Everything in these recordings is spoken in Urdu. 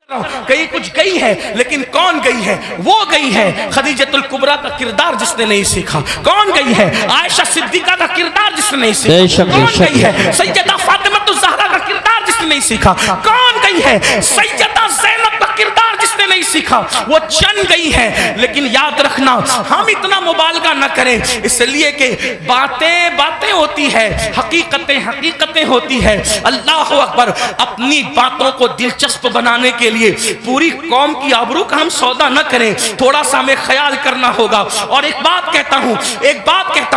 کئی کچھ گئی ہے لیکن کون گئی ہے؟ وہ گئی ہے خدیجۃ الکبریٰ کا کردار جس نے نہیں سیکھا۔ کون گئی ہے؟ عائشہ صدیقہ کا کردار جس نے نہیں سیکھا۔ کون گئی ہے؟ سیدہ فاطمہ الزہرا کا کردار جس نے نہیں سیکھا۔ کون گئی ہے؟ سیدہ زینب کا کردار جس نے نہیں سیکھا۔ وہ چند گئی ہے، لیکن یاد رکھنا ہم اتنا مبالغہ نہ کریں، اس لیے کہ باتیں باتیں ہوتی ہے، حقیقتیں حقیقتیں ہوتی ہے۔ اللہ اکبر۔ اپنی باتوں کو دلچسپ بنانے کے لیے پوری قوم کی آبرو کا ہم سودا نہ کریں، تھوڑا سا ہمیں خیال کرنا ہوگا۔ اور ایک بات کہتا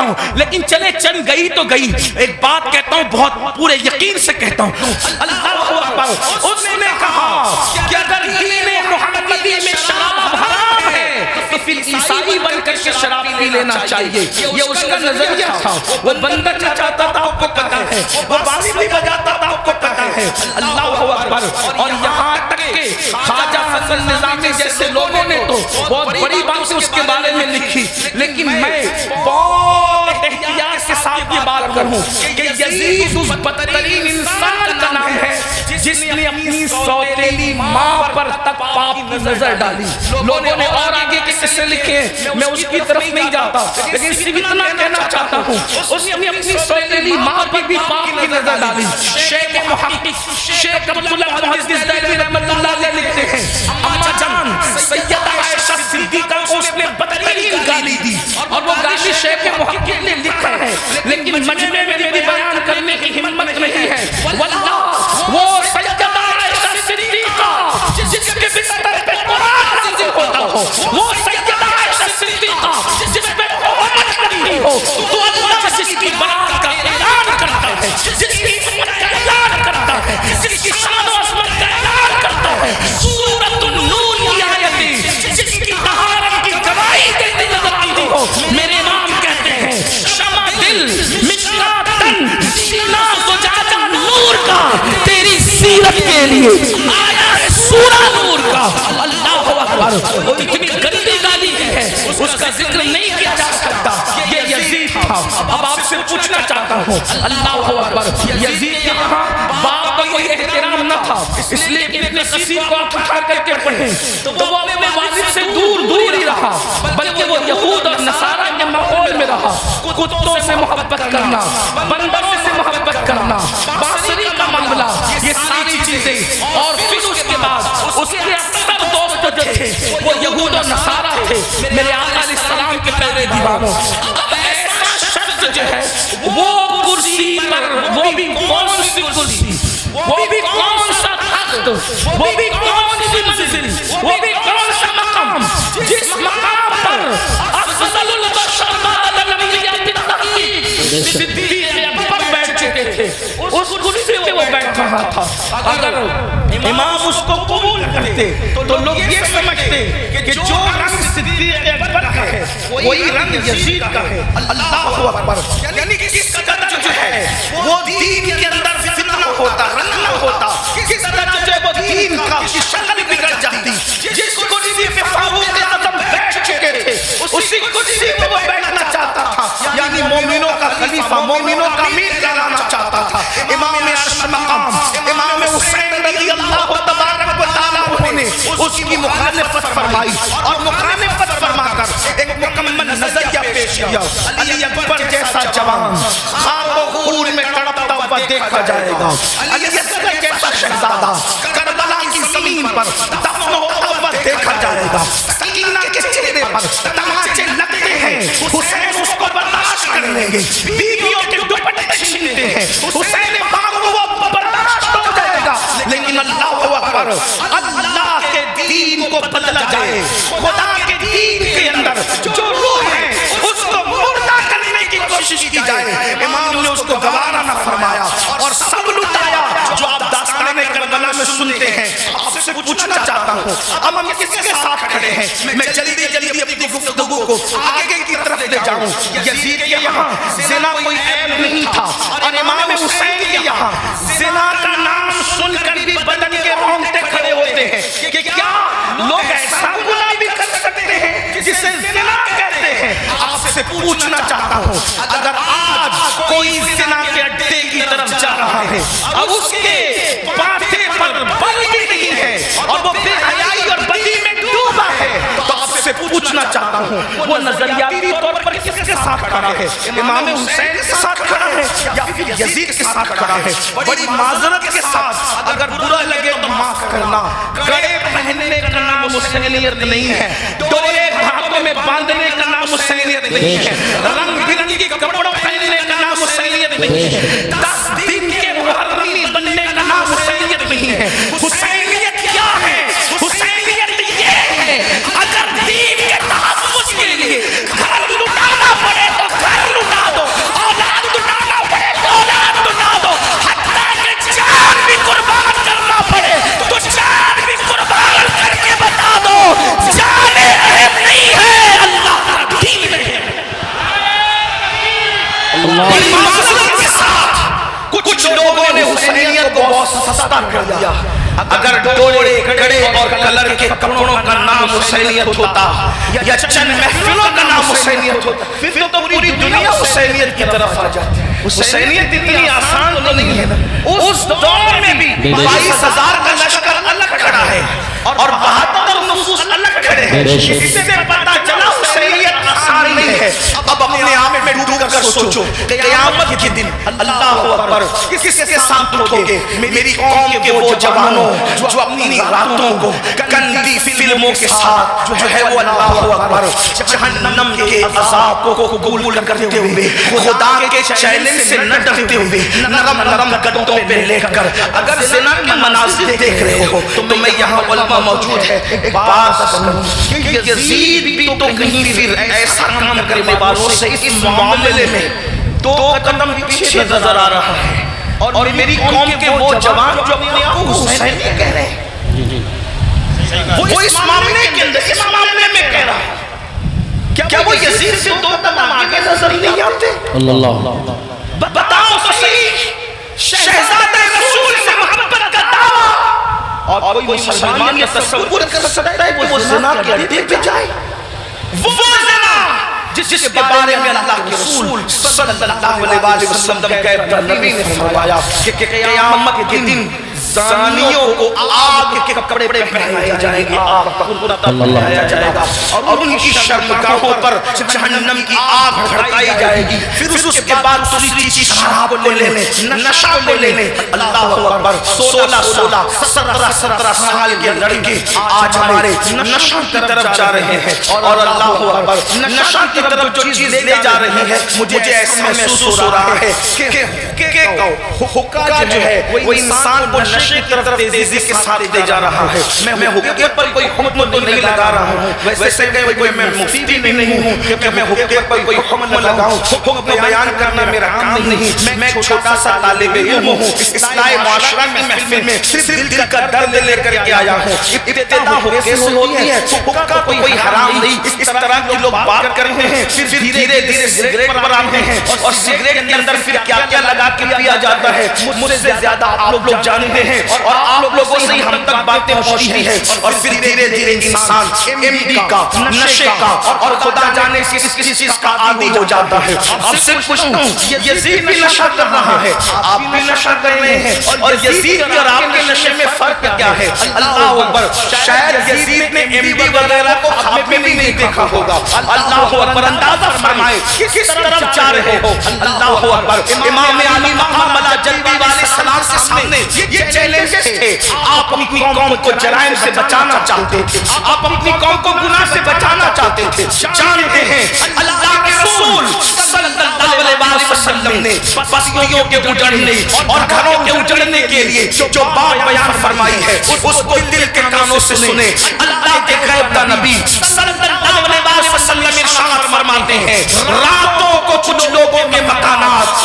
ہوں لیکن چلے چند گئی تو گئی، ایک بات کہتا ہوں بہت پورے یقین سے کہتا ہوں، اللہ اکبر۔ اس نے کہا کہ اگر دین محمدی میں شراب حرام ہے تو پھر عیسائی بن کر کے شراب پی لینا چاہیے۔ یہ اس کا نظریہ تھا۔ وہ بندر چاہتا تھا، آپ کو پتا ہے، وہ بانسری بھی بجاتا تھا، آپ کو پتا ہے۔ اللہ اکبر۔ اور یہاں تک کہ خواجہ حسن نظامی جیسے لوگوں نے تو بہت بڑی بات اس کے بارے میں لکھی، لیکن میں بہت احتیاط کے ساتھ یہ بات کروں کہ یزید اس بدترین انسان کا نام ہے جس نے اپنی سوتیلی ماں پر تک پاپ کی نظر ڈالی۔ لوگوں نے اور آگے کے قصے لکھے، میں اس کی طرف نہیں جاتا، لیکن صرف اتنا کہنا چاہتا ہوں اس نے اپنی سوتیلی ماں پر بھی پاپ کی نظر ڈالی۔ شیخ محقق شیخ عبداللہ محدث دہلوی رحمۃ اللہ علیہ لکھتے ہیں، اما جان سیدہ عائشہ صدیقہ کو اس نے بدترین گالی دی، اور وہ گالی شیخ محقق نے لکھا ہے، لیکن مجمع میں میری بیان کرنے کی ہمت نہیں ہے۔ واللہ وہ سیدہ عائشہ صدیقہ جس کے بستر پہ قرآن نازل ہوتا ہو، وہ سیدہ عائشہ صدیقہ جس پہ قرآن کرتی ہو، تو اللہ جس کی برات کا اعلان کرتا ہے، جس کی حکمت کا اعلان کرتا ہے، جس کی شان و عظمت کا اعلان کرتا ہے، سورۃ النور کی آیتیں جس کی طہارت کی گواہی دیتی نظر آتی ہو، میرے امام کہتے ہیں شمع دل مشکاتن سینہ زجاجہ نور کا تیری سیرت کے لیے آیا ہے سورہ نور کا۔ اللہ اکبر۔ وہ اتنی گندی گالی ہے، اس کا ذکر نہیں کیا جا سکتا۔ یہ یزید تھا۔ اب آپ سے پوچھنا چاہتا ہوں، اللہ اکبر، یزید کے یہاں باپ کا کوئی احترام نہ تھا، اس لیے کہ ابن کثیر کو آپ اٹھا کر کے پڑھیں تو وہ اپنے والد سے دور دور ہی رہا، بلکہ وہ یہود اور نصارہ کے ماحول میں رہا۔ کتوں سے محبت کرنا، بندروں سے محبت کرنا، بانسری کا معاملہ، یہ ساری چیزیں، اور پھر اس کے بعد اس کے اکثر دوست جو تھے وہ یہود اور نصارہ تھے۔ میرے آقا علیہ السلام کے پیارے دیوانوں، اب ایسا شخص جو ہے وہ کرسی پر، وہ بھی کون سی کرسی، وہ بھی کون سا تخت، وہ بھی کون سی منزل، وہ بھی کون سا مقام، جس مقام پر افضل البشر بعد الانبیاء بالتحقیق صدیق اکبر بیٹھ چکے تھے، اس کرسی پہ وہ بیٹھ رہا تھا۔ اگر امام اس کو قبول کرتے تو لوگ یہ سمجھتے کہ جو رنگ صدیق اکبر کا ہے وہی رنگ یزید کا ہے۔ اللہ اکبر۔ یعنی کس قدر جو ہے وہ دین کے اندر فتنہ ہوتا، رنگنا ہوتا، کس قدر جو ہے وہ دین کا شکل بگڑ جاتی۔ جس کرسی پہ فاروق اعظم بیٹھ چکے تھے اسی کرسی پہ وہ بیٹھنا چاہتا تھا، یعنی مومنوں کا خلیفہ، مومنوں کا امیر کہلانا چاہتا تھا۔ امام عرش مقام امام حسین رضی اللہ تبارک و تعالیٰ عنہ نے اس کی مخالفت فرمائی، اور مخالفت فرما کر ایک مکمل نظریہ پیش کیا۔ علی اکبر جیسا جوان خاک و خون میں تڑپتا ہوا دیکھا جائے گا، علی اکبر جیسا شہزادہ کربلا کی زمین پر دفن ہوتا ہوا دیکھا جائے گا۔ سکینہ کے چہرے پر تماچے لگتے ہیں، حسین اس کو برداشت کر لیں گے، بیویوں کے دوپٹے چھینتے ہیں، حسین باغ وہ برداشت ہو جائے گا، لیکن اللہ اکبر، اللہ کے دین کو بدلا جائے، خدا کے دین کے اندر جو روح ہے اس کو مردہ کرنے کی کوشش کی جائے، امام نے اس کو گوارا نہ فرمایا اور سب لٹایا۔ جو آپ داستان کربلا میں سنتے ہیں، آپ سے پوچھنا چاہتا ہوں اب ہم کس کے ساتھ کھڑے ہیں؟ میں جلدی جلدی اپنی گفتگو کو آگے کی طرف لے جاؤں۔ یزید کے یہاں زنا کوئی عیب نہیں تھا، اور امام حسین کے یہاں زنا کا نام سن کر بھی بدن کے رونگٹے کھڑے ہوتے ہیں کہ کیا لوگ ایسا گناہ بھی کر سکتے ہیں جسے زنا کہتے ہیں؟ آپ سے پوچھنا چاہتا ہوں اگر آج کوئی زنا کے اڈے کی طرف جا رہا ہے اور اس کے ماتھے پر بل بھی نہیں ہے اور وہ بے حیائی اور بدی میں ڈوبا ہے، تو آپ سے پوچھنا چاہتا ہوں وہ نظریاتی طور پر کس کے ساتھ کھڑا ہے؟ امام حسین کے ساتھ کھڑا ہے یا پھر یزید کے ساتھ کھڑا ہے؟ بڑی معذرت کے ساتھ اگر برا لگے تو معاف کرنا، کڑے پہننے کا نام حسینیت نہیں ہے، ڈورے ہاتھوں میں باندھنے کا نام حسینیت نہیں ہے، رنگ برنگی کپڑوں پہننے کا نام حسینیت نہیں ہے، 10 دن کے محرمی بننے کا نام حسینیت نہیں ہے۔ حسینیت کیا ہے؟ حسینیت یہ ہے اگر دین کے تحفظ کے لیے گھر لٹانا پڑے تو گھر لٹا دو، اولاد لٹانا پڑے تو اولاد لٹا دو، حتیٰ کہ جان بھی قربان کرنا پڑے تو جان بھی قربان کر کے بتا دو جان اہم نہیں ہے، اللہ کا دین ہے۔ معذرت کے ساتھ کچھ لوگوں نے حسینیت کو بہت سستا کر دیا۔ اگر ڈورے کڑے اور کلر کے کپڑوں کا نام حسینیت ہوتا یا چند محفلوں کا نام حسینیت ہوتا پھر تو پوری دنیا حسینیت کی طرف آ جاتی۔ حسینیت اتنی آسان تو نہیں ہے نا، اس دور میں بھی 22,000 کا لشکر الگ کھڑا ہے اور 72 نفوس الگ کھڑے ہیں، اس سے پتہ چلا حسینیت آسان نہیں ہے۔ اب اپنے آپ میں ڈوب کر سوچو قیامت کے دن اللہ اکبر کس کے ساتھ اٹھو گے؟ میری قوم کے وہ جوانوں جو اپنی راتوں کو گندی فلموں کے ساتھ جو ہے وہ اللہ اکبر جہنم کے عذاب کو قبول کرتے ہوئے، خدا کے چیلنج سے نہ ڈرتے ہوئے، نرم نرم قدموں پہ لے کر اگر زنا کے مناظر دیکھ رہے ہو تو میں یہاں علماء موجود ہے ایک بات کروں کہ یزید بھی تو کہیں پھر ایسا کام کرنے والوں سے اس معاملے میں 2 قدم پیچھے نظر آ رہا ہے، اور میری قوم کے وہ جوان جو اپنے آپ کو حسینی کہہ رہے ہیں وہ اس معاملے کے اندر اس معاملے میں کہہ رہا ہے، کیا وہ یزید سے 2 قدم آگے نظر نہیں آتے؟ اللہ بتاؤ تو صحیح، شہزادہ رسول سے محبت کا دعویٰ اور کوئی مسلمان یہ تصور کر سکتا ہے کہ وہ زنا کے اڈے پہ جائے؟ وہ زنا جس کے بارے میں اللہ کے رسول صلی اللہ علیہ وسلم کے نبی نے فرمایا کہ قیامت کے دن زانیوں کو آگ کے کپڑے پہنائے جائیں گے، آگ پر پہنایا جائے گا اور ان کی شرمگاہوں پر جہنم کی آگ بھڑکائی جائے گی، پھر اس کے بعد دوسری چیز شراب کو لینے، نشہ کو لینے۔ اللہ اکبر 16 17 سال کے لڑکے آج ہمارے نشہ کی طرف جا رہے ہیں، اور اللہ اکبر نشہ کی طرف جو چیز لے جا رہی ہے مجھے ایسا محسوس ہو رہا ہے کہ حقہ جو ہے وہ انسان کو نشے کی طرف تیزی کے ساتھ لے جا رہا ہے۔ میں حقے پر کوئی حکم تو نہیں لگا رہا ہوں، ویسے کہ میں مفتی بھی نہیں ہوں کہ میں حقے پر کوئی حکم لگاؤں، حکم بیان کرنا میرا کام نہیں۔ میں ایک چھوٹا سا طالب علم ہوں، اصلاح معاشرہ کی محفل میں صرف دل کا درد لے کر کے آیا ہوں۔ ابتدا حقے سے ہوتی ہے، حقہ کوئی حرام نہیں، اس طرح کی لوگ بات کر رہے ہیں، پھر دھیرے دھیرے سگریٹ پر آتے ہیں اور سگریٹ کے اندر پھر کیا کیا لگا کے پیا جاتا ہے مجھ سے زیادہ آپ لوگ جانتے ہیں، اور آپ لوگوں سے ہم تک باتیں پہنچتی ہیں، اور پھر دھیرے دھیرے انسان ایم ڈی کا، نشے کا اور خدا جانے کس چیز کا عادی ہو جاتا ہے۔ آپ سے پوچھتا ہوں یزید بھی نشہ کر رہا ہے، آپ بھی نشہ کر رہے ہیں، اور یزید اور آپ کے نشے میں فرق کیا ہے؟ اللہ اکبر شاید یزید نے ایم ڈی وغیرہ کو خواب میں بھی نہیں دیکھا ہوگا۔ اللہ اکبر اندازہ فرمائے کس طرف جا رہے ہو۔ اللہ اکبر امام علی مقام علی جلوی والے سلام کے سامنے یہ چیلنجز تھے، آپ اپنی قوم کو جرائم سے بچانا چاہتے تھے، آپ اپنی قوم کو گناہ سے بچانا چاہتے تھے، جانتے ہیں اللہ کے رسول صلی اللہ علیہ وسلم نے بستیوں کے اجڑنے اور گھروں کے اجڑنے کے لیے جو بات بیان فرمائی ہے اس کو دل کے کانوں سے سنے۔ اللہ کے غیب کا نبی صلی اللہ علیہ وسلم ارشاد فرماتے ہیں راتوں کو کچھ لوگوں کے مکانات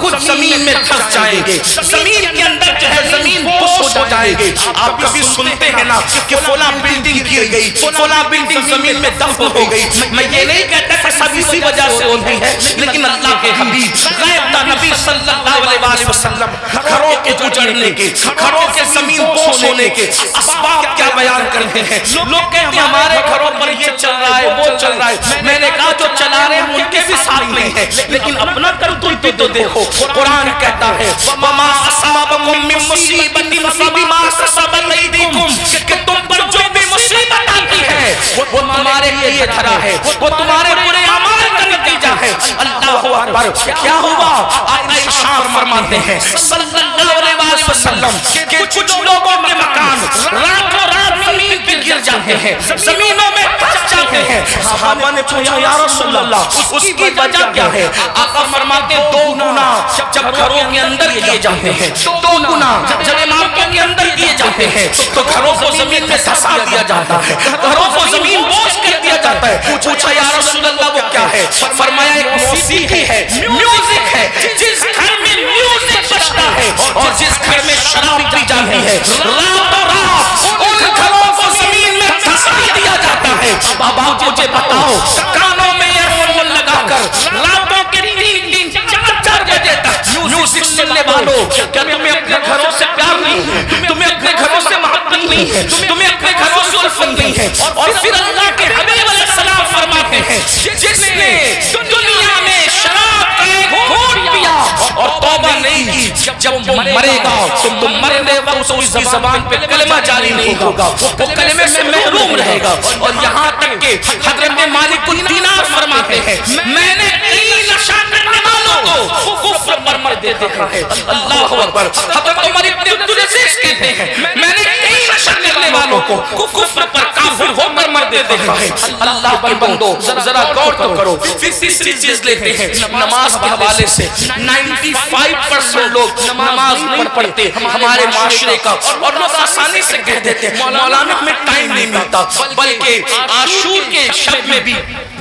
خود زمین میں دھس جائیں گے، زمین کے اندر جو ہے زمین بوس ہو جائے گی۔ آپ کبھی سنتے ہیں نا کہ فلاں بلڈنگ گر گئی، فلاں بلڈنگ زمین میں دفن ہو گئی، میں یہ نہیں کہتا کہ سب اسی وجہ سے ہوتی ہے، لیکن اللہ کے حبیب غیب کا نبی صلی اللہ علیہ وسلم گھروں کے اجڑنے کے، گھروں کے زمین بوس ہونے کے اسباب کیا بیان کرتے ہیں. لوگ کہتے ہیں ہمارے گھروں پر یہ چل رہا ہے وہ چل رہا ہے. میں نے کہا جو چلا رہے ہیں ان کے بھی ساتھ نہیں ہے, لیکن اپنا کرتوت بھی تو دیکھو. قرآن کہتا ہے وما اصابکم من مصیبت فبما کسبت ایدیکم, کہ تم پر جو بھی مصیبت آتی ہے وہ تمہارے لیے دھرا ہے, وہ تمہارے برے اعمال کا نتیجہ ہے. اللہ اکبر. کیا ہوا؟ آقا ارشاد فرماتے ہیں صلی اللہ علیہ وسلم کہ کچھ لوگوں کے مکان راتوں رات زمین پہ گر جاتے ہیں, زمینوں میں پھنس جاتے ہیں. صحابہ نے پوچھا یا رسول اللہ اس کی وجہ کیا ہے؟ آقا فرماتے ہیں 2 گناہ جب گھروں کے اندر کیے جاتے ہیں, 2 گناہ جب عمارتوں کے اندر کیے جاتے ہیں تو گھروں کو زمین میں دھسا دیا جاتا ہے, گھروں کو زمین بوجھ کر دیا جاتا ہے. پوچھا یا رسول اللہ وہ کیا ہے؟ فرمایا ایک موسیقی ہے, میوزک ہے. جس گھر میں میوزک بجتا ہے اور جس گھر میں شراب پی جاتی ہے راتوں رات ان گھروں کو زمین میں دھسا دیا جاتا ہے. اب آپ مجھے بتاؤ کانوں میں ایئر فون لگا کر راتوں کے 3 4 بجے تک میوزک سننے والوں, کیا تمہیں اپنے گھروں سے پیار نہیں ہے؟ تمہیں اپنے گھروں سے محبت نہیں ہے؟ تمہیں اپنے گھروں سے الفت نہیں ہے؟ اور پھر اللہ کے حبیب علیہ السلام فرماتے ہیں جس نے دنیا میں شراب کا ایک گھونٹ پیا اور توبہ نہیں کی, جب مرے گا تو مرنے وقت اس کی زبان پہ کلمہ جاری نہیں ہوگا, وہ کلمے سے محروم رہے گا. اور یہاں تک کہ حضرت مالک الدینار فرماتے ہیں میں نے کئی نشہ کرنے والوں کو کفر پر مرتے دیکھا ہے. اللہ اکبر. حضرت عمر ابن عبدالعزیز کہتے ہیں میں نے کئی نشہ کرنے والوں کو کفر پر کافر ہو کر مرتے دیکھا ہے. اللہ کے بندو ذرا غور تو کرو. پھر تیسری چیز لیتے ہیں نماز کے حوالے سے 95% لوگ نماز نہیں پڑھتے ہمارے معاشرے کا, اور لوگ آسانی سے کہہ دیتے ہیں مولانا ہمیں ٹائم نہیں ملتا. بلکہ عاشور کے شب میں بھی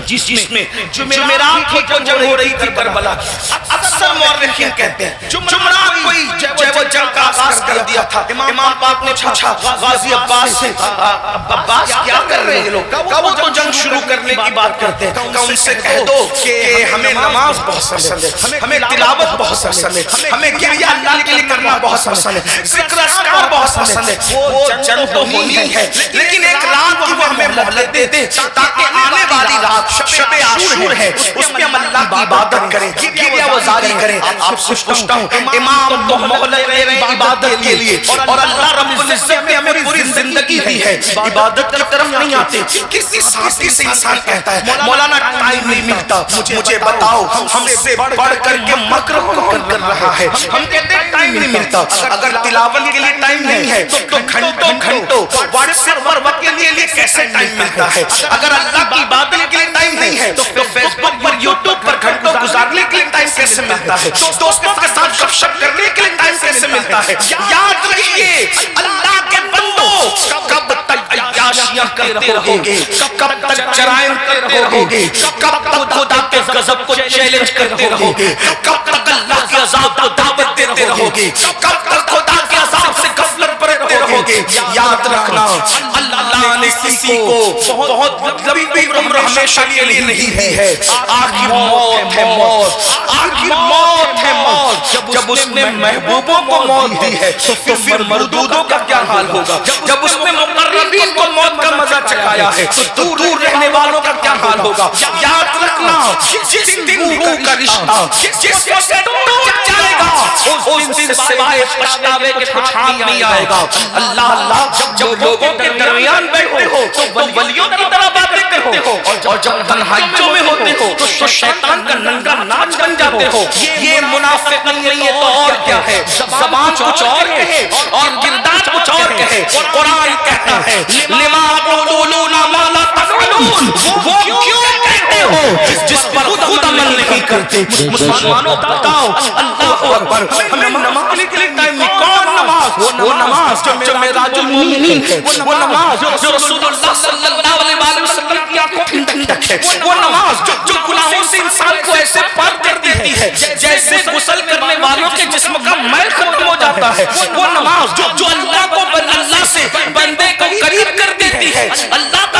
جس میں جمعرات کی جنگ ہو رہی تھی کربلا, اکثر مورخین کہتے ہیں جمعرات کوئی وہ جنگ کا آغاز کر دیا تھا. امام پاک نے پوچھا غازی عباس سے عباس کیا کر رہے ہیں لوگ؟ کہا وہ تو جنگ شروع کرنے کی بات کرتے ہیں. کہا ان سے کہہ دو کہ ہمیں نماز بہت پسند ہے, ہمیں تلاوت بہت پسند ہے, ہمیں گریہ اللہ کے لیے کرنا بہت پسند ہے, ذکر اذکار بہت پسند ہے. وہ جنگ تو ہونی ہے لیکن ایک رات کی وہ ہمیں مہلت دے دیں تاکہ آنے والی رات شب عاشور ہے اس میں ہم اللہ کی عبادت کریں, گریہ وزاری کریں. آپ سے پوچھتا ہوں امام تو مہلت دے رہے ہیں عبادت کے لیے, اور اللہ رب العزت نے ہمیں پوری زندگی دی ہے عبادت کی طرف نہیں آتے. کسی ساتھی سے انسان کہتا ہے مولانا ٹائم نہیں ملتا. مجھے بتاؤ ہم سے بڑھ کر کے مکر کون کر رہا ہے؟ ہم کہتے ہیں ٹائم نہیں ملتا. اگر تلاوت کے لیے ٹائم نہیں ہے تو گھنٹوں واٹس ایپ پر وقت کے لیے کیسے ٹائم ملتا ہے؟ اگر اللہ کی عبادت کے لیے ٹائم نہیں ہے تو فیس بک پر یوٹیوب پر گھنٹوں گزارنے کے لیے ٹائم کیسے ملتا ہے؟ دوستوں کے ساتھ گپ شپ کرنے کے لیے ٹائم کیسے ملتا ہے؟ یاد رکھیے اللہ کے بندو کب تک عیاشیاں کرتے رہو گے, کب تک جرائم کرتے رہو گے, کب تک خدا کے غضب کو چیلنج کرتے رہو گے, کب تک اللہ کے عذاب کو دعوت دیتے رہو گے, کب تک خدا کے عذاب سے غفلت برتتے رہو گے؟ یاد رکھنا اللہ نے کسی کو بہت لمبی عمر ہمیشہ کے لیے نہیں دی ہے. آخری موت ہے موت, آخری موت ہے موت. جب اس نے محبوبوں کو موت دی ہے تو پھر مردودوں کا کیا حال ہوگا؟ جب اس نے مقربین کو موت کا مزہ چکھایا ہے تو دور رہنے والوں کا کیا حال ہوگا؟ یاد رکھنا جس دن روح کا رشتہ جس سے ٹوٹ جائے گا اس دن سوائے پچھتاوے کے کچھ ہاتھ نہیں آئے گا. اللہ اللہ جب لوگوں کے درمیان بیٹھتے ہو تو ولیوں کی طرح باتیں کرتے ہو, اور جب تنہائیوں میں ہوتے ہو تو شیطان کا ننگا ناچ بن جاتے ہو. یہ منافقت نہیں ہے تو اور کیا ہے؟ زبان کچھ اور کہے اور کردار کچھ اور کہے. قرآن کہتا ہے لما تقولون ما لا تفعلون, وہ کیوں کہتے ہو جس پر خود عمل نہیں کرتے. مسلمانوں بتاؤ اللہ اکبر, ہمیں نماز کے لیے ٹائم نہیں. کون نماز؟ وہ نماز جو معراج المومنین ہے, وہ نماز جو رسول اللہ صلی اللہ علیہ وسلم کی آنکھوں کی ٹھنڈک ہے, وہ نماز جو گناہوں سے انسان کو ایسے پاک کر دیتی ہے جیسے غسل کرنے والوں کے جسم کا میل ختم ہو جاتا ہے, وہ نماز جو اللہ کو اللہ سے بندے کو قریب کر دیتی ہے, اللہ کا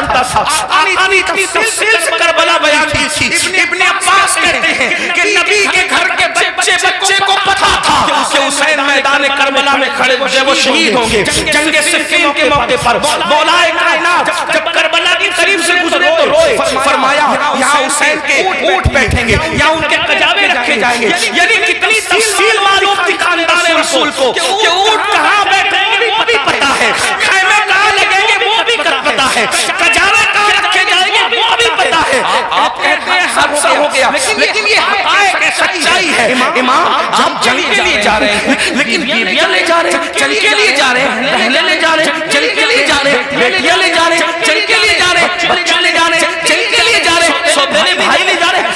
جانتا تھا. آقا نے اتنی تفصیل سے کربلا بیان کی تھی. ابن عباس کہتے ہیں کہ نبی کے گھر کے بچے کو پتا تھا کہ حسین میدان کربلا میں کھڑے ہوئے وہ شہید ہوں گے. جنگ صفین کے موقع پر مولا کائنات جب کربلا کے قریب سے گزرے تو روئے. فرمایا یہاں حسین کے اونٹ بیٹھیں گے, یہاں ان کے کجاوے رکھے جائیں گے. یعنی کتنی تفصیل معلوم تھی خاندان رسول کو کہ اونٹ کہاں بیٹھیں گے وہ بھی پتا ہے, خیمے کہاں لگیں گے وہ بھی پتا ہے, کجاوے کہاں رکھے جائیں گے وہ بھی پتا ہے. آپ کہتے ہیں حادثہ ہو گیا, لیکن یہ حقائق ہے, سچائی ہے. امام آپ جنگ کے لیے جا رہے ہیں لیکن بیویاں لے جا رہے ہیں, جنگ کے لیے جا رہے ہیں, بہنیں لے جا رہے ہیں, جنگ کے لیے جا رہے ہیں, بیٹیاں لے جا رہے ہیں, جنگ کے لیے جا رہے ہیں, بچے لے جا رہے ہیں, جنگ کے لیے جا رہے ہیں, سوتیلے بھائی لے جا رہے ہیں.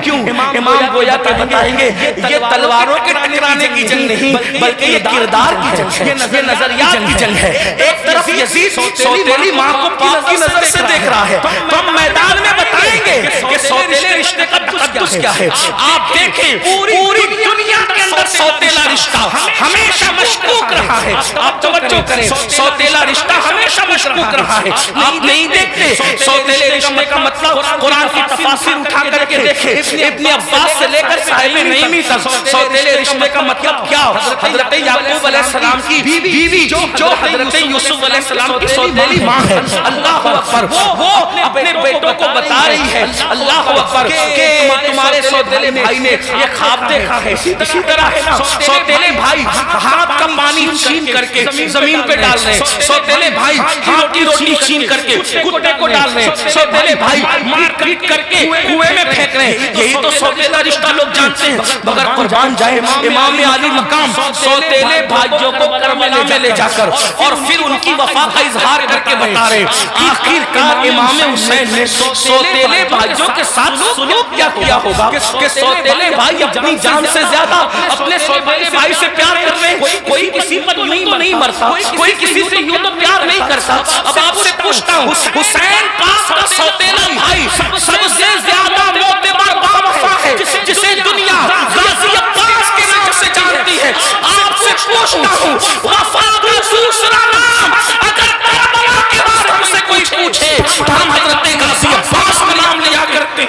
کیوں امام گویا کہ بتائیں گے یہ تلواروں کے ٹکرانے کی جنگ نہیں بلکہ یہ کردار کی جنگ ہے, یہ نظریات کی جنگ ہے. ایک طرف یزید سوتیلی ماں کو پاک کی نظر سے دیکھ رہا ہے, تو ہم میدان میں بتائیں گے کہ سوتیلے رشتے کا تقدس کیا ہے. آپ دیکھیں پوری دنیا کے اندر سوتیلا رشتہ ہمیشہ مشکوک رہا ہے. آپ توجہ کریں, سوتیلا رشتہ ہمیشہ مشکوک رہا ہے. آپ نہیں دیکھتے سوتیلے رشتے کا مطلب قرآن کی تفاسیر اٹھا کر کے دیکھیں, ابن عباس سے لے کر صاحب نعیمی تک سوتیلے رشتے کا مطلب کیا. حضرت یعقوب علیہ السلام کی بیوی جو حضرت یوسف علیہ السلام کی سوتیلی ماں ہے, اللہ اکبر, وہ اپنے بیٹوں کو بتا رہی ہے, اللہ اکبر, کہ تمہارے سوتیلے بھائی نے یہ خواب دیکھا ہے. اسی طرح ہے نا سوتیلے بھائی ہاتھ کا پانی چھین کر کے زمین پہ ڈال رہے ہیں, سوتیلے بھائی ہاتھ کی روٹی چھین کر کے کتے کو ڈال رہے ہیں, سوتیلے بھائی مار پیٹ کر کے کنویں میں پھینک رہے ہیں. یہی تو سوتیلا رشتہ لوگ جانتے ہیں. مگر قربان جائے امام علی مقام سوتیلے بھائیوں کو کربلا میں لے جا کر اور پھر ان کی وفا کا اظہار کر کے بتا رہے ہیں. آخرکار امام حسین نے سوتیلے بھائیوں کے ساتھ سلوک کیا کیا ہوگا کہ سوتیلے بھائی اپنی جان سے زیادہ اپنے سوتیلے بھائی سے پیار کر رہے ہیں. کوئی کسی پر یوں تو نہیں مرتا, کوئی کسی سے یوں تو پیار نہیں کرتا. اب آپ سے پوچھتا ہوں, حسین پاک کا سوتیلا بھائی سب سے زیادہ معتبر باوفا ہے جسے دنیا غازی عباس کے نام سے جانتی ہے. آپ سے پوچھتا ہوں, وفا کا دوسرا نام اگر کربلا کے بارے میں سے کوئی پوچھے تو ہم حضرت غازی عباس کا نام لیا کرتے.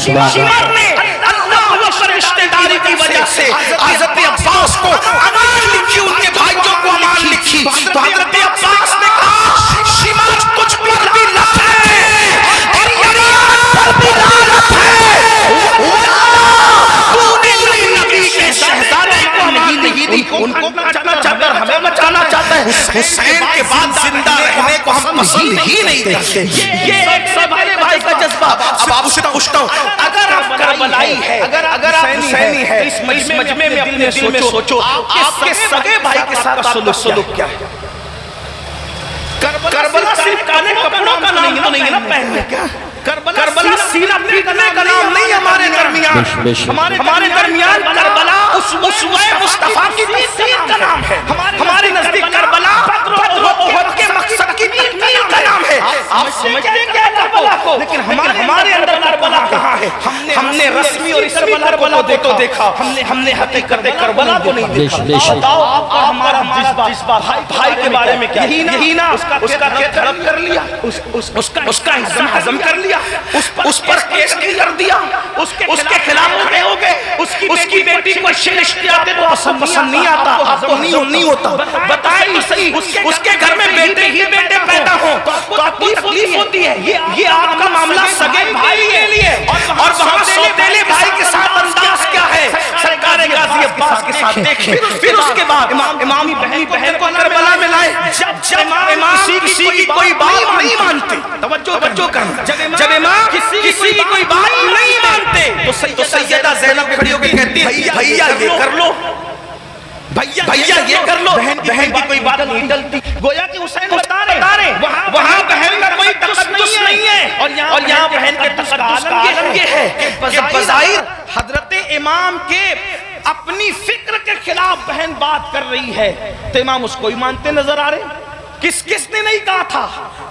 شمر نے اللہ اکبر رشتہ داری کی وجہ سے حضرت عباس کو امان لکھی, ان کے بھائیوں کو امان لکھی. تو حضرت عباس نے کہا شمر کچھ پر بھی لط ہے اور یریان پر بھی لعنت ہے. ان کو مچانا چاہتا ہے, ہمیں مچانا چاہتا ہے. حسین کے بعد زندہ رہنے کو ہم پسند ہی نہیں کرتے. یہ ایک سوارے بھائی کا جذبہ. اب آپ سے پوچھتا ہوں, اگر آپ کربلائی ہے, اگر آپ حسینی ہے, اس مجمع میں اپنے دل میں سوچو آپ کے سگے بھائی کے ساتھ سلوک کیا ہے. کربلا صرف کالے کپڑوں کا نام تو نہیں ہے نا پہننے کا, کربلا سینہ پیٹنے کا نام نہیں ہمارے درمیان. ہمارے درمیان کربلا اسوہ مصطفیٰ کی تفسیر کا نام ہے. ہمارے نزدیک کربلا احد کے مقصد کی تکمیل کا نام ہے. آپ سمجھتے کیا کربلا کو, لیکن ہمارے اندر کربلا کہاں ہے. ہم نے رسمی اور اسمی کربلا کو تو دیکھا, ہم نے حقیقت کربلا کو نہیں دیکھا. بتاؤ آپ کا ہمارا جذبہ بھائی کے بارے میں کیا, یہی نا اس کا کھیت ہڑپ کر لیا, اس کا ہضم کر لیا, اس پر کیس کر دیا, اس کے خلاف کھڑے ہو گئے. اس کی بیٹی کو رشتے آتے تو پسند نہیں آتا, آپ کو نہیں ہوتا. بتائیں صحیح, اس کے گھر میں بیٹے ہی بیٹے پیدا ہوں تو آپ کو تکلیف ہوتی ہے. یہ آپ کا معاملہ سگے بھائی کے لیے, اور وہاں سوتیلے بھائی کے ساتھ انداز کیا ہے سرکار غازی عباس کے ساتھ دیکھیں. پھر اس کے بعد امام بہن کو کربلا میں لائے. جب امام کسی کی کوئی بات نہیں مانتے, توجہ کرنا, جب امام کسی کی کوئی بات نہیں مانتے تو سیدہ زینب کھڑی ہو کے کہتی ہے بھیا یہ کر لو, بھیا یہ کر لو. بہن کی کوئی بات نہیں ڈلتی. گویا کہ حسین بتا رہے وہاں بہن کا کوئی تقدس نہیں ہے, اور یہاں بہن کے تقدس کا عالم یہ ہے کہ بظاہر حضرت امام کے اپنی فکر کے خلاف بہن بات کر رہی ہے تو امام اس کو ہی مانتے نظر آ رہے. کس نے نہیں کہا تھا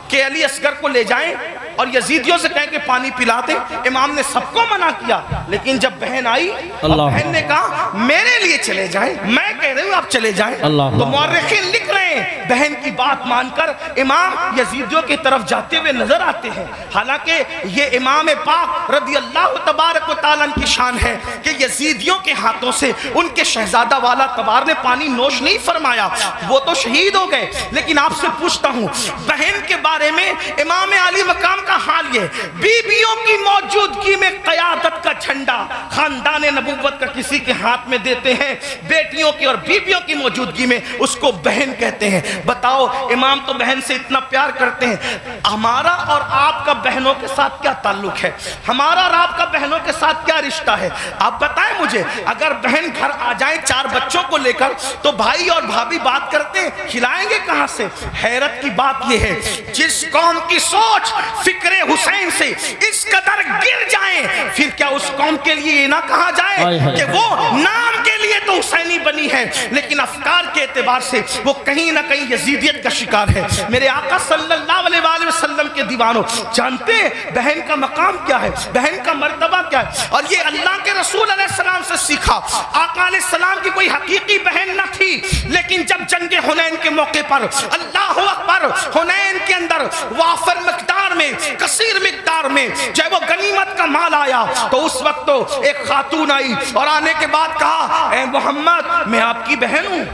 کہ علی اصغر کو لے جائیں اور یزیدیوں سے کہہ کے پانی پلا دے. امام نے سب کو منع کیا, لیکن جب بہن آئی اور بہن نے کہا میرے لیے چلے جائیں, میں کہہ رہی ہوں آپ چلے جائیں, تو مورخین لکھ رہے ہیں بہن کی بات مان کر امام یزیدیوں کی طرف جاتے ہوئے نظر آتے ہیں. حالانکہ یہ امام پاک رضی اللہ تبارک و تعالیٰ کی شان ہے کہ یزیدیوں کے ہاتھوں سے ان کے شہزادہ والا تبار نے پانی نوش نہیں فرمایا, وہ تو شہید ہو گئے. لیکن آپ سے پوچھتا ہوں بہن کے بارے میں امام علی مقام کا حال یہ, بیویوں کی موجودگی میں قیادت کا جھنڈا خاندان نبوت کا کسی کے ہاتھ میں دیتے ہیں, بیٹیوں کی اور بیویوں کی موجودگی میں اس کو بہن کہتے ہیں. بتاؤ امام تو بہن سے اتنا پیار کرتے ہیں, ہمارا اور آپ کا بہنوں کے ساتھ کیا تعلق ہے, ہمارا اور آپ کا بہنوں کے ساتھ کیا رشتہ ہے؟ آپ بتائیں مجھے. اگر بہن گھر آ جائیں 4 بچوں کو لے کر تو بھائی اور بھابھی بات کرتے ہیں, کھلائیں گے کہاں سے؟ حیرت کی بات یہ ہے جس قوم کی سوچ فکر حسین سے اس قدر گر جائیں, پھر کیا اس قوم کے لیے یہ نہ کہا جائے کہ وہ نام کے لیے تو حسینی بنی ہے لیکن افکار کے اعتبار سے وہ کہیں نہ کہیں یزیدیت کا شکار ہے. میرے آقا صلی اللہ علیہ وآلہ وسلم کے دیوانوں جانتے ہیں بہن کا مقام کیا ہے, بہن کا مرتبہ کیا ہے, اور یہ اللہ کے رسول علیہ السلام سے سیکھا. آقا علیہ السلام کی کوئی حقیقی بہن نہ تھی, لیکن جب جنگ حنین کے موقع پر اللہ اکبر حنین کے اندر وافر مقدار میں کثیر مقدار میں جب وہ غنیمت کا مال آیا تو اس وقت تو ایک خاتون آئی اور آنے کے بعد کہا اے محمد میں آپ کی بہن ہوں,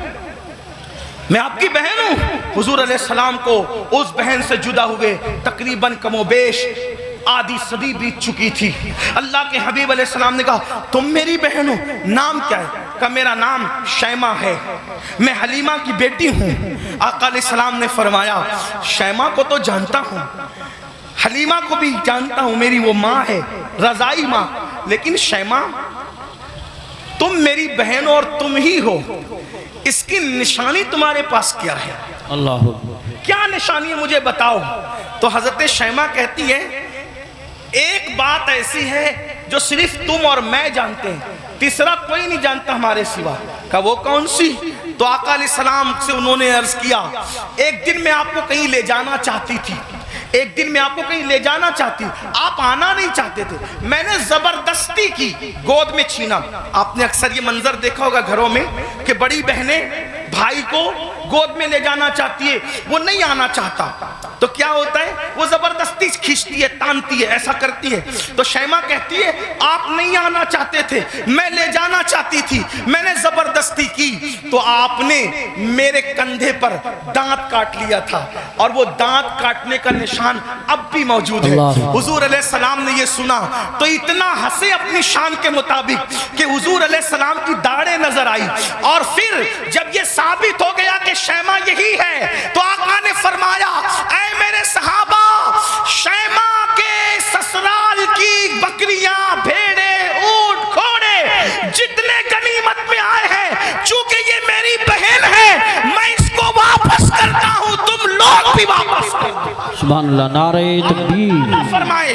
میں آپ کی بہن ہوں. حضور علیہ السلام کو اس بہن سے جدا ہوئے تقریباً کم و بیش آدھی صدی بیت چکی تھی. اللہ کے حبیب علیہ السلام نے کہا تم میری بہن ہو, نام کیا ہے؟ کہا میرا نام شیمہ ہے, میں حلیمہ کی بیٹی ہوں. آقا علیہ السلام نے فرمایا شیمہ کو تو جانتا ہوں, حلیمہ کو بھی جانتا ہوں, میری وہ ماں ہے رضائی ماں, لیکن شیمہ تم میری بہن اور تم ہی ہو, اس کی نشانی تمہارے پاس کیا ہے؟ اللہ کیا نشانی ہے مجھے بتاؤ. تو حضرت شیمہ کہتی ہے ایک بات ایسی ہے جو صرف تم اور میں جانتے ہیں, تیسرا کوئی نہیں جانتا ہمارے سوا. کہا وہ کون سی؟ تو آقا علیہ السلام سے انہوں نے عرض کیا ایک دن میں آپ کو کہیں لے جانا چاہتی تھی, ایک دن میں آپ کو کہیں لے جانا چاہتی, آپ آنا نہیں چاہتے تھے, میں نے زبردستی کی, گود میں چھینا. آپ نے اکثر یہ منظر دیکھا ہوگا گھروں میں کہ بڑی بہنیں بھائی کو گود میں لے جانا چاہتی ہے, وہ نہیں آنا چاہتا تو کیا ہوتا ہے وہ زبردستی کھینچتی ہے, تانتی ہے, ایسا کرتی ہے. تو شیمہ کہتی ہے آپ نہیں آنا چاہتے تھے, میں لے جانا چاہتی تھی, میں نے زبردستی کی تو آپ نے میرے کندھے پر دانت کاٹ لیا تھا, اور وہ دانت کاٹنے کا نشان اب بھی موجود ہے. حضور علیہ السلام نے یہ سنا تو اتنا ہنسے اپنی شان کے مطابق کہ حضور علیہ السلام کی داڑھیں نظر آئی, اور پھر جب یہ ثابت ہو گیا کہ شیمہ یہی ہے تو آقا نے فرمایا اے میرے صحابہ, شیمہ کے سسرال کی بکریاں, بھیڑے, اونٹ, گھوڑے جتنے غنیمت میں آئے ہیں, چونکہ یہ میری بہن ہے میں اس کو واپس کرتا ہوں, تم لوگ بھی واپس کرو. سبحان اللہ, نعرہ تکبیر. فرمائے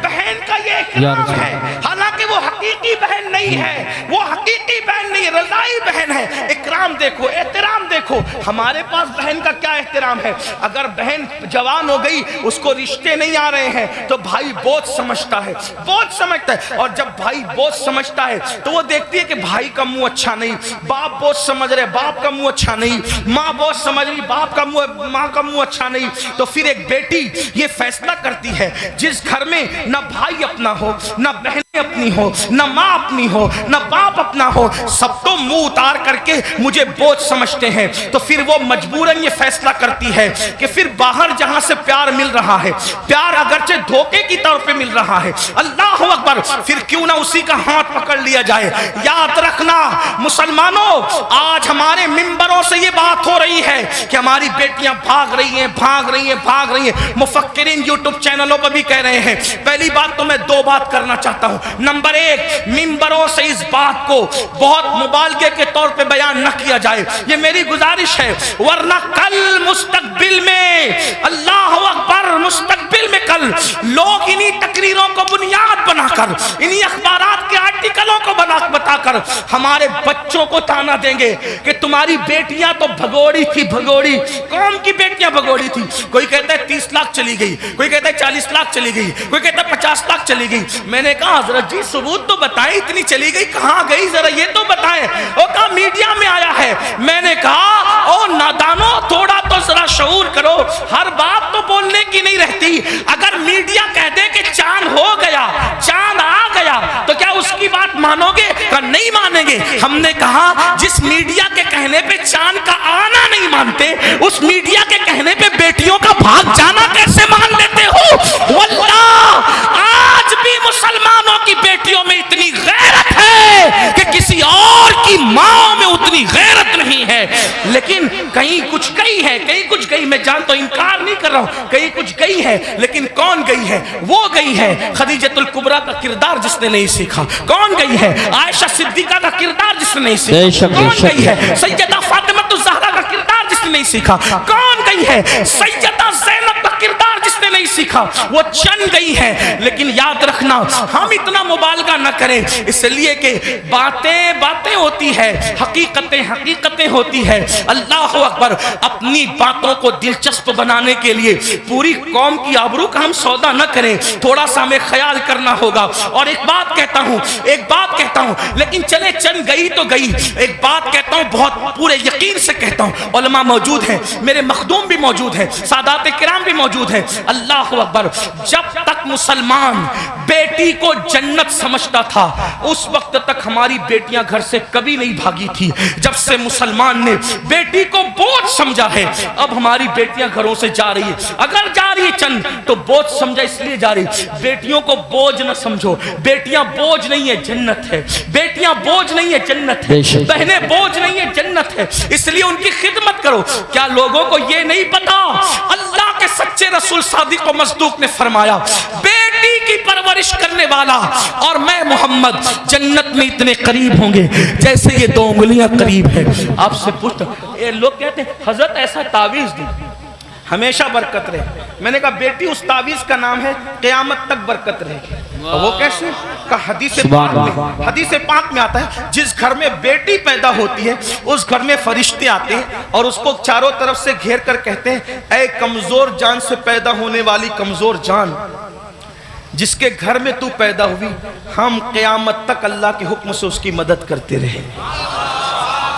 بہن کا یہ اکرام ہے, حالانکہ وہ حقیقی بہن نہیں ہے, وہ حقیقی بہن نہیں, رضائی بہن ہے. اکرام دیکھو, احترام دیکھو. ہمارے پاس بہن کا کیا احترام ہے؟ اگر بہن جوان ہو گئی, اس کو رشتے نہیں آ رہے ہیں تو بھائی بوجھ سمجھتا ہے, بوجھ سمجھتا ہے, اور جب بھائی بوجھ سمجھتا ہے تو وہ دیکھتی ہے کہ بھائی کا منہ اچھا نہیں, باپ بوجھ سمجھ رہے, باپ کا منہ اچھا نہیں, ماں بوجھ سمجھ رہی, باپ کا منہ, ماں کا منہ اچھا نہیں, تو پھر ایک بیٹی یہ فیصلہ کرتی ہے جس گھر میں نہ بھائی اپنا ہو, نہ بہنیں اپنی ہو, نہ ماں اپنی ہو, نہ باپ اپنا ہو, سب تو منہ اتار کر کے مجھے بوجھ سمجھتے ہیں, تو پھر وہ مجبوراً یہ فیصلہ کرتی ہے کہ پھر باہر جہاں سے پیار مل رہا ہے, پیار اگرچہ دھوکے کی طور پہ مل رہا ہے, اللہ اکبر, پھر کیوں نہ اسی کا ہاتھ پکڑ لیا جائے. یاد رکھنا مسلمانوں, آج ہمارے ممبروں سے یہ بات ہو رہی ہے کہ ہماری بیٹیاں بھاگ رہی ہیں, بھاگ رہی ہیں, بھاگ رہی ہیں. مفکرین یوٹیوب چینلوں پر بھی کہہ رہے ہیں. پہلی بات تو میں 2 بات کرنا چاہتا ہوں. نمبر 1, ممبروں سے اس بات کو بہت مبالغے کے طور پہ بیان نہ کیا جائے, یہ میری گزارش ہے, ورنہ کل مستقبل میں, اللہ اکبر, مستقبل میں کل لوگ انہی تقریروں کو بنیاد بنا کر, انہی اخبارات کے آرٹیکلوں کو بتا کر ہمارے بچوں کو تانا دیں گے کہ تمہاری بیٹیاں تو بھگوڑی تھی, بھگوڑی. قوم کی بیٹیاں بھگوڑی تھی. کوئی کہتا ہے 30 لاکھ چلی گئی, کوئی کہتا ہے 40 لاکھ چلی گئی, کوئی کہتا ہے 50 لاکھ چلی گئی. میں نے کہا حضرت جی ثبوت تو بتائیں, اتنی چلی گئی کہاں گئی, ذرا یہ تو بتائیں. وہ کہا میڈیا میں آیا ہے. میں نے کہا او نادانو, تھوڑا تو ذرا شعور کرو, ہر بات تو بولنے کی نہیں رہتی. اگر میڈیا کہہ دے کہ چاند ہو گیا, چاند آ گیا, تو کیا اس کی بات مانو گے؟ کہ نہیں مانیں گے. ہم نے کہا جس میڈیا کے کہنے پہ چاند کا آنا نہیں مانتے, اس میڈیا کے کہنے پہ بیٹیوں کا بھاگ جانا کیسے مان لیتے ہو؟ واللہ آج بھی مسلمانوں کی بیٹیوں میں اتنی غیرت ہے کہ کسی اور کی ماں میں اتنی غیرت نہیں ہے. لیکن کہیں کچھ گئی ہے, کہیں کچھ گئی. میں جان تو انکار نہیں کر رہا ہوں, کہیں کچھ گئی ہے, لیکن کون گئی ہے؟ وہ گئی ہے خدیجۃ الکبریٰ کا کردار جس نے نہیں سیکھا. کون گئی ہے عائشہ صدیقہ کا کردار جس نے نہیں سیکھا. کون گئی ہے سیدہ فاطمہ الزہرا کا کردار جس نے نہیں سیکھا. کون گئی ہے سیدہ زینب کا کردار جس نے نہیں سیکھا. وہ چند گئی ہے, لیکن یاد رکھنا ہم اتنا مبالغہ نہ کریں, اس لیے کہ باتیں باتیں ہوتی ہے, حقیقتیں حقیقتیں ہوتی ہے. اللہ اکبر. اپنی باتوں کو دلچسپ بنانے کے لیے پوری قوم کی آبرو کا ہم سودا نہ کریں, تھوڑا سا ہمیں خیال کرنا ہوگا. اور ایک بات کہتا ہوں, لیکن چلے چند گئی تو گئی. ایک بات کہتا ہوں, بہت پورے یقین سے کہتا ہوں, علماء موجود ہیں, میرے مخدوم بھی موجود ہیں, سادات کرام بھی موجود ہیں. اللہ اکبر. جب تک مسلمان بیٹی کو جنت سمجھتا تھا, اس وقت تک ہماری بیٹیاں گھر سے کبھی نہیں بھاگی تھی. جب سے مسلمان نے بیٹی کو بوجھ سمجھا ہے, اب ہماری بیٹیاں گھروں سے جا رہی ہے. اگر جا رہی ہے چند تو بوجھ سمجھا اس لیے جا رہی. بیٹیوں کو بوجھ نہ سمجھو, بیٹیاں بوجھ نہیں ہے, جنت ہے. بیٹیاں بوجھ نہیں ہے, جنت ہے. بہنیں بوجھ نہیں ہے, جنت ہے. اس لیے ان کی خدمت کرو. کیا لوگوں کو یہ نہیں پتا اللہ کے سچے رسول صادق و مصدوق نے فرمایا بیٹی کی پرورش کرنے والا اور میں محمد جنت میں اتنے قریب ہوں گے جیسے یہ 2 انگلیاں قریب ہے. آپ سے پوچھتا, یہ لوگ کہتے ہیں حضرت ایسا تعویذ دی ہمیشہ برکت رہے. میں نے کہا بیٹی اس تعویذ کا نام ہے قیامت تک برکت رہے گی. وہ کیسے؟ کہ حدیث پاک میں آتا ہے جس گھر میں بیٹی پیدا ہوتی ہے اس گھر میں فرشتے آتے ہیں اور اس کو چاروں طرف سے گھیر کر کہتے ہیں اے کمزور جان سے پیدا ہونے والی کمزور جان, جس کے گھر میں تو پیدا ہوئی, ہم قیامت تک اللہ کے حکم سے اس کی مدد کرتے رہے.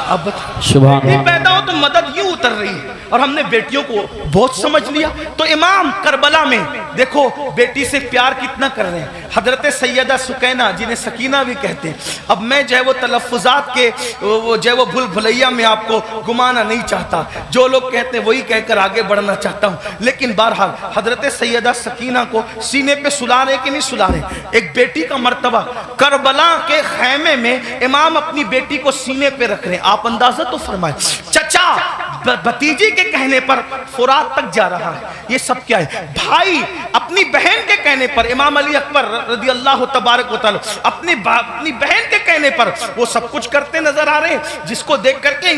اب بیٹی پیدا ہو تو مدد یوں اتر رہی ہے, اور ہم نے بیٹیوں کو بہت سمجھ لیا. تو امام کربلا میں دیکھو بیٹی سے پیار کتنا کر رہے ہیں. حضرت سیدہ سکینہ جنہیں سکینہ بھی کہتے ہیں. اب میں جو ہے وہ تلفظات کے جو ہے وہ بھول بھلیا میں آپ کو گمانا نہیں چاہتا, جو لوگ کہتے ہیں وہی کہہ کر آگے بڑھنا چاہتا ہوں. لیکن بہرحال حضرت سیدہ سکینہ کو سینے پہ سلا رہے کہ نہیں سلا رہے. ایک بیٹی کا مرتبہ کربلا کے خیمے میں امام اپنی بیٹی کو سینے پہ رکھ رہے ہیں. آپ اندازہ تو فرمائیں, چچا بھتیجی کے کہنے پر فرات تک جا رہا ہے. یہ سب کیا ہے؟ بھائی اپنی بہن کے کہنے پر, امام علی اکبر رضی اللہ تبارک و تعالی اپنی بہن کے کہنے پر وہ سب کچھ کرتے نظر آ رہے ہیں جس کو دیکھ کر کے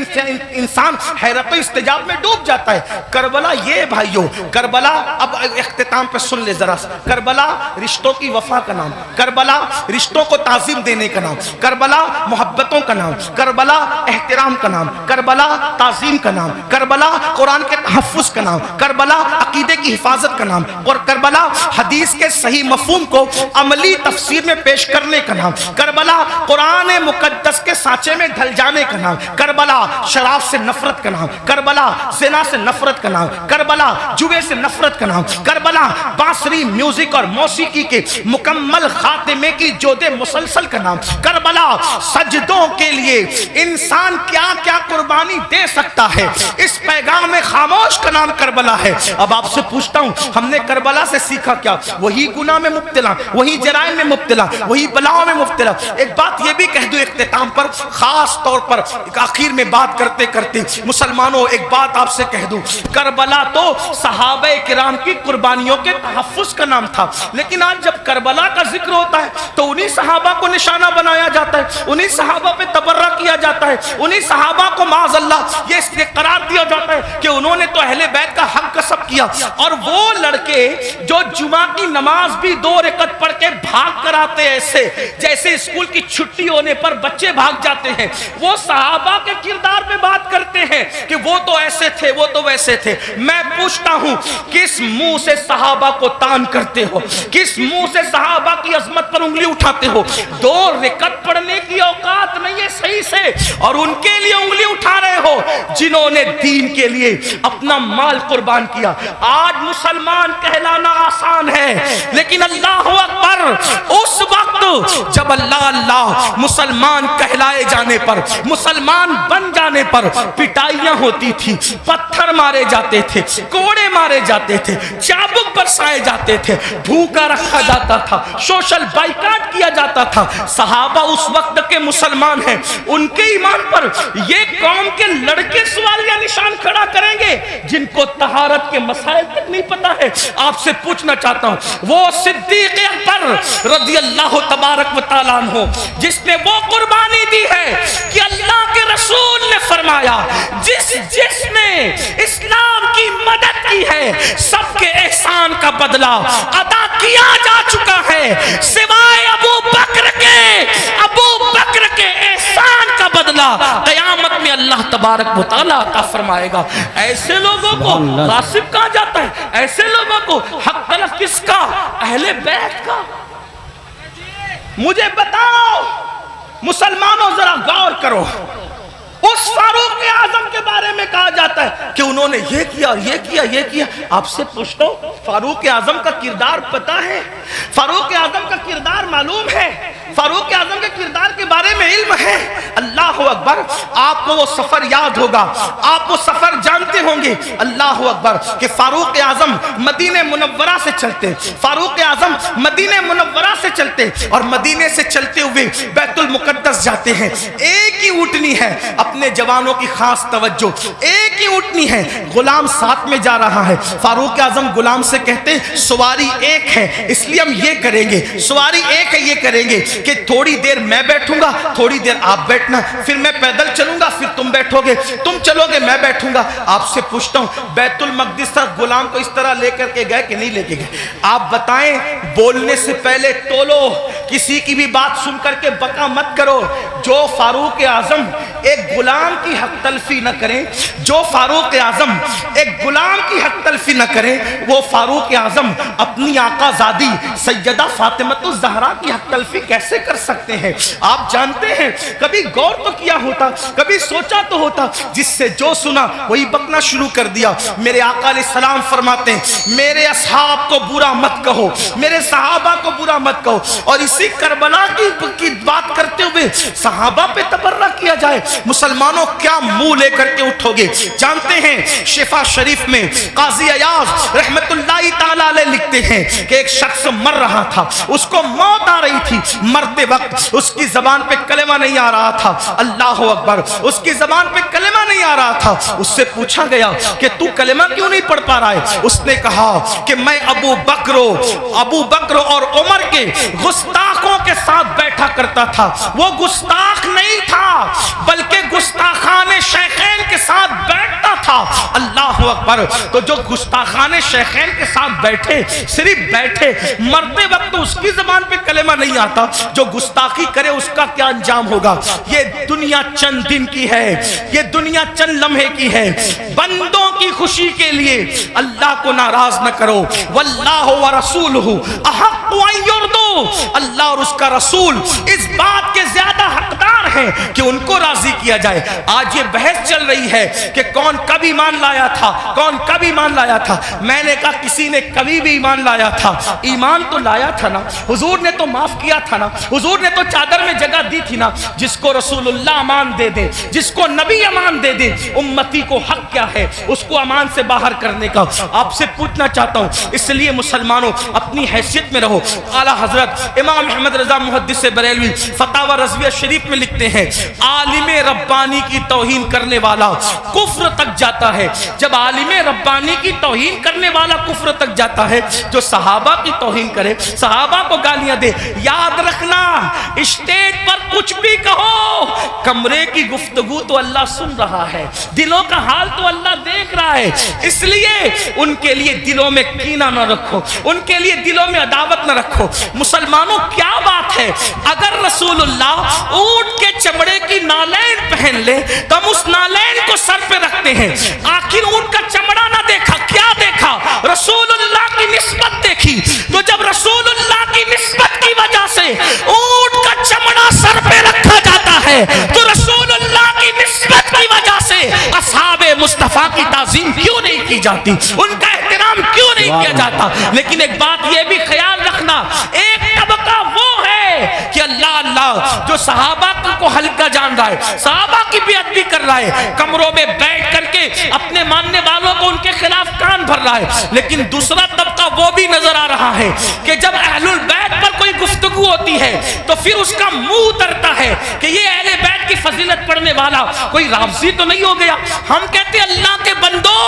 انسان حیرت و استجاب میں ڈوب جاتا ہے. کربلا یہ بھائیو, کربلا اب اختتام پہ سن لے ذرا. کربلا رشتوں کی وفا کا نام, کربلا رشتوں کو تعظیم دینے کا نام, کربلا محبتوں کا نام, کربلا احترام کا نام, کربلا تعظیم کا نام, کربلا قرآن کے تحفظ کا نام, کربلا عقیدے کی حفاظت کا نام, اور کربلا حدیث کے صحیح مفہوم کو عملی تفسیر میں پیش کرنے کا نام, کربلا قرآن مقدس کے سانچے میں ڈھل جانے کا نام, کربلا شراب سے نفرت کا نام, کربلا زنا سے نفرت کا نام, کربلا جوے سے نفرت کا نام, کربلا بانسری میوزک اور موسیقی کے مکمل خاتمے کی جود مسلسل کا نام, کربلا سجدوں کے لیے انسان کیا کیا قربانی دے سکتا ہے اس پیغام خاموش کا نام کربلا ہے. اب آپ سے پوچھتا ہوں ہم نے کربلا سے سیکھا کیا؟ وہی گناہ میں مبتلا, وہی جرائم میں مبتلا, وہی بلاؤں میں مبتلا. ایک بات یہ بھی کہہ دوں اختتام پر, خاص طور پر آخر میں بات کرتے کرتے مسلمانوں ایک بات آپ سے کہہ دوں, کربلا تو صحابہ کرام کی قربانیوں کے تحفظ کا نام تھا, لیکن آج جب کربلا کا ذکر ہوتا ہے تو انہی صحابہ کو نشانہ بنایا جاتا ہے, انہی صحابہ پہ تبرہ کیا جاتا ہے, انہی صحابہ کو معاذ اللہ یہ اس لیے قرار دیا جاتا ہے کہ انہوں نے تو اہل بیت کا حق کسب کیا. اور وہ لڑکے جو جمعہ کی نماز بھی 2 رکعت پڑھ کے بھاگ کر آتے ایسے جیسے اسکول کی چھٹی ہونے پر بچے بھاگ جاتے ہیں، وہ صحابہ کے کردار پہ بات کرتے ہیں کہ وہ تو ایسے تھے، وہ تو ویسے تھے۔ میں پوچھتا ہوں کس منہ سے صحابہ کو تان کرتے ہو؟ کس منہ سے صحابہ کی عظمت پر انگلی اٹھاتے ہو؟ 2 رکعت پڑھنے کی اوقات نہیں ہے صحیح سے، اور ان کے لیے انگلی اٹھا رہے ہو جنہوں نے دین کے لیے اپنا مال قربان کیا۔ آج مسلمان کہلانا آسان ہے، لیکن اللہ اکبر اس وقت جب اللہ اللہ مسلمان کہلائے جانے پر، مسلمان بن جانے پر پٹائیاں ہوتی تھی، پتھر مارے جاتے تھے، کوڑے مارے جاتے تھے، چابک برسائے جاتے تھے، بھوکا رکھا جاتا تھا، سوشل بائیکاٹ کیا جاتا تھا۔ صحابہ اس وقت کے مسلمان ہیں، ان کے ایمان پر یہ قوم کے لڑکے سوالیہ نشان کھڑا کریں گے جن کو طہارت کے مسائل تک نہیں پتا ہے۔ آپ سے پوچھنا چاہتا ہوں، وہ صدیق اکبر رضی اللہ تبارک و تعالیٰ عنہ جس نے وہ قربانی دی ہے کہ اللہ کے رسول نے فرمایا جس نے اسلام کی مدد کی ہے سب کے احسان کا بدلہ ادا کیا جا چکا ہے، سوائے ابو بکر کے احسان کا بدلہ قیامت میں اللہ تبارک و تعالیٰ عطا فرمائے گا۔ ایسے لوگوں کو غاصب کہا جاتا ہے، ایسے لوگوں کو حق طلب کس کا؟ اہل بیت کا۔ مجھے بتاؤ مسلمانوں، ذرا غور کرو، اس فاروق اعظم کے بارے میں کہا جاتا ہے کہ انہوں نے یہ کیا، یہ کیا، یہ کیا۔ آپ سے پوچھتا ہوں فاروق اعظم کا کردار پتا ہے؟ فاروق اعظم کا کردار معلوم ہے؟ فاروق اعظم کے کردار کے بارے میں علم ہے؟ اللہ اکبر، آپ کو وہ سفر یاد ہوگا، آپ وہ سفر جانتے ہوں گے، اللہ اکبر، کہ فاروق اعظم مدینہ منورہ سے چلتے، فاروق اعظم مدینہ منورہ سے چلتے اور مدینے سے چلتے ہوئے بیت المقدس جاتے ہیں۔ ایک ہی اونٹنی ہے، اپنے جوانوں کی خاص توجہ، ایک ہی اونٹنی ہے، غلام ساتھ میں جا رہا ہے۔ فاروق اعظم غلام سے کہتے سواری ایک ہے اس لیے ہم یہ کریں گے، سواری ایک ہے یہ کریں گے کہ تھوڑی دیر میں بیٹھوں گا، تھوڑی دیر آپ بیٹھنا، پھر میں پیدل چلوں گا، پھر تم بیٹھو گے، تم چلو گے میں بیٹھوں گا۔ آپ سے پوچھتا ہوں بیت المقدس تک غلام کو اس طرح لے کر کے گئے کہ نہیں لے کے گئے؟ آپ بتائیں، بولنے سے پہلے تولو، کسی کی بھی بات سن کر کے بکا مت کرو۔ جو فاروق اعظم ایک غلام کی حق تلفی نہ کریں، جو فاروق اعظم ایک غلام کی حق تلفی نہ کریں، وہ فاروق اعظم اپنی آقا زادی سیدہ فاطمۃ الزہرا کی حق تلفی کیسے کر سکتے ہیں؟ آپ جانتے ہیں، کبھی غور تو کیا ہوتا، کبھی سوچا تو ہوتا، جس سے جو سنا وہی بکنا شروع کر دیا۔ میرے آقا علیہ السلام فرماتے ہیں میرے اصحاب کو برا مت کہو، میرے صحابہ کو برا مت کہو، اور اسی کربلا کی بات کرتے ہوئے صحابہ پہ تبرہ کیا جائے، مسلمانوں کیا منہ لے کر کے اٹھو گے؟ جانتے ہیں شفا شریف میں قاضی ایاز رحمت اللہ تعالی علیہ لکھتے ہیں کہ ایک شخص مر رہا تھا، اس کو موت آ رہی تھی، مرتے وقت اس کی زبان پہ کلمہ نہیں آ رہا تھا، اللہ اکبر، اس کی زبان پہ کلمہ نہیں آ رہا تھا۔ اس سے پوچھا گیا کہ تو کلمہ کیوں نہیں پڑھ پا رہا ہے؟ اس نے کہا کہ میں ابو بکر اور عمر کے گستاخوں کے ساتھ بیٹھا کرتا تھا۔ وہ گستاخ نہیں تھا بلکہ گستاخان شیخین کے ساتھ بیٹھتا تھا، اللہ اکبر۔ تو جو گستاخان شیخین کے ساتھ بیٹھے، صرف بیٹھے، مرتے وقت اس کی زبان پہ کلمہ نہیں آتا، جو گستاخی کرے اس کا کیا انجام ہوگا؟ یہ دنیا چند دن کی ہے، یہ دنیا چند لمحے کی ہے۔ بندوں کی خوشی کے لیے اللہ کو ناراض نہ کرو، واللہ ورسولہ احق ان یرضوا، اللہ اور اس کا رسول اس بات کے زیادہ حقدار ہیں کہ ان کو راضی کیا جائے۔ آج یہ بحث چل رہی ہے کہ کون کب ایمان لایا تھا، کون کب ایمان لایا تھا۔ میں نے کہا کسی نے کبھی بھی ایمان لایا تھا، ایمان تو لایا تھا نا، حضور نے تو معاف کیا تھا نا، حضور نے تو چادر میں جگہ دی تھی نا۔ جس کو رسول اللہ امان دے دے، جس کو نبی امان دے دے، امتی کو حق کیا ہے اس کو امان سے باہر کرنے کا؟ آپ سے پوچھنا چاہتا ہوں، اس لیے مسلمانوں اپنی حیثیت میں رہو۔ اعلیٰ حضرت امام احمد رضا محدث بریلوی فتاوی رضویہ شریف میں لکھتے ہیں عالم ربانی کی توہین کرنے والا کفر تک جاتا ہے۔ جب عالم ربانی کی توہین کرنے والا کفر تک جاتا ہے، جو صحابہ کی توہین کرے، صحابہ کو گالیاں دے، یاد رکھنا اسٹیج پر کچھ بھی کہو، کمرے کی گفتگو تو اللہ سن رہا ہے، دلوں کا حال تو اللہ دیکھ رہا ہے۔ اس لیے ان کے لیے دلوں میں کینہ نہ رکھو، ان کے لیے دلوں میں عداوت نہ رکھو۔ مسلمانوں کیا بات ہے، اگر رسول اللہ اونٹ کے چمڑے کی نالین پہن لے تو ہم اس نالین کو سر پہ رکھتے ہیں۔ آخر اونٹ کا چمڑا نہ دیکھا، کیا دیکھا؟ رسول اللہ کی نسبت دیکھی۔ تو جب رسول اللہ کی نسبت کی وجہ سے اونٹ کا چمڑا سر پہ رکھا جاتا ہے تو رسول اللہ کی نسبت کی وجہ سے اصحاب مصطفیٰ کی تعظیم کیوں نہیں کی جاتی، ان کا احترام کیوں نہیں کیا جاتا؟ لیکن ایک بات یہ بھی خیال رکھنا، ایک طبقہ وہ ہے کہ اللہ جو صحابہ کو ہلکا جان رہا ہے، صحابہ کی بھی ادبی کر رہا ہے، کمروں میں بیٹھ کر کے اپنے ماننے والوں کو ان کے خلاف کان بھر رہا ہے۔ لیکن دوسرا طبقہ وہ بھی نظر آ رہا ہے کہ جب اہل البیت پر کوئی گفتگو ہوتی ہے تو پھر اس کا منہ اترتا ہے کہ یہ اہل بیت کی فضیلت پڑھنے والا کوئی رافضی تو نہیں ہو گیا۔ ہم کہتے ہیں اللہ کے بندو،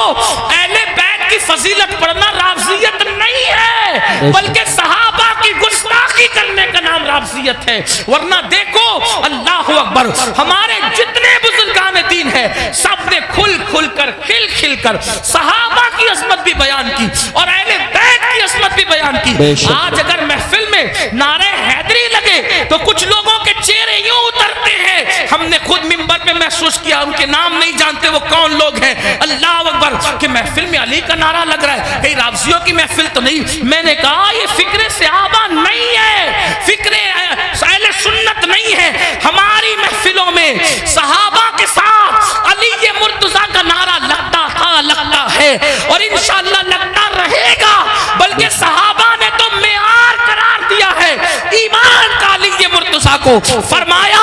اہل بیت کی فضیلت پڑھنا رافضیت نہیں ہے، بلکہ صحابہ کی گستاخی کرنے کا نام رافضیت ہے۔ ورنہ دیکھو، اللہ اکبر، ہمارے جتنے بزرگان دین ہیں سب نے کھل کھل کر، کھل کھل کر صحابہ کی عظمت بھی بیان کی اور اہل بیت کی عظمت بھی بیان کی۔ آج اگر محفل میں نعرہ حیدری لگے تو کچھ لوگوں کے چہرے یوں اترتے ہیں، ہم نے خود منبر پہ محسوس کیا، ان کے نام نہیں جانتے وہ کون لوگ ہیں، اللہ اکبر، کہ محفل میں علی کا نعرہ لگ رہا ہے، کہیں رافضیوں کی محفل تو نہیں۔ میں نے کہا یہ فکر صحابہ نہیں ہے، فکر اہل سنت نہیں ہے۔ ہماری محفلوں میں صحابہ کے ساتھ علی مرتضیٰ کا نعرہ لگتا تھا، لگتا ہے اور انشاءاللہ لگتا رہے گا، بلکہ صحابہ نے تو معیار قرار دیا ہے ایمان کا علی مرتضیٰ کو۔ فرمایا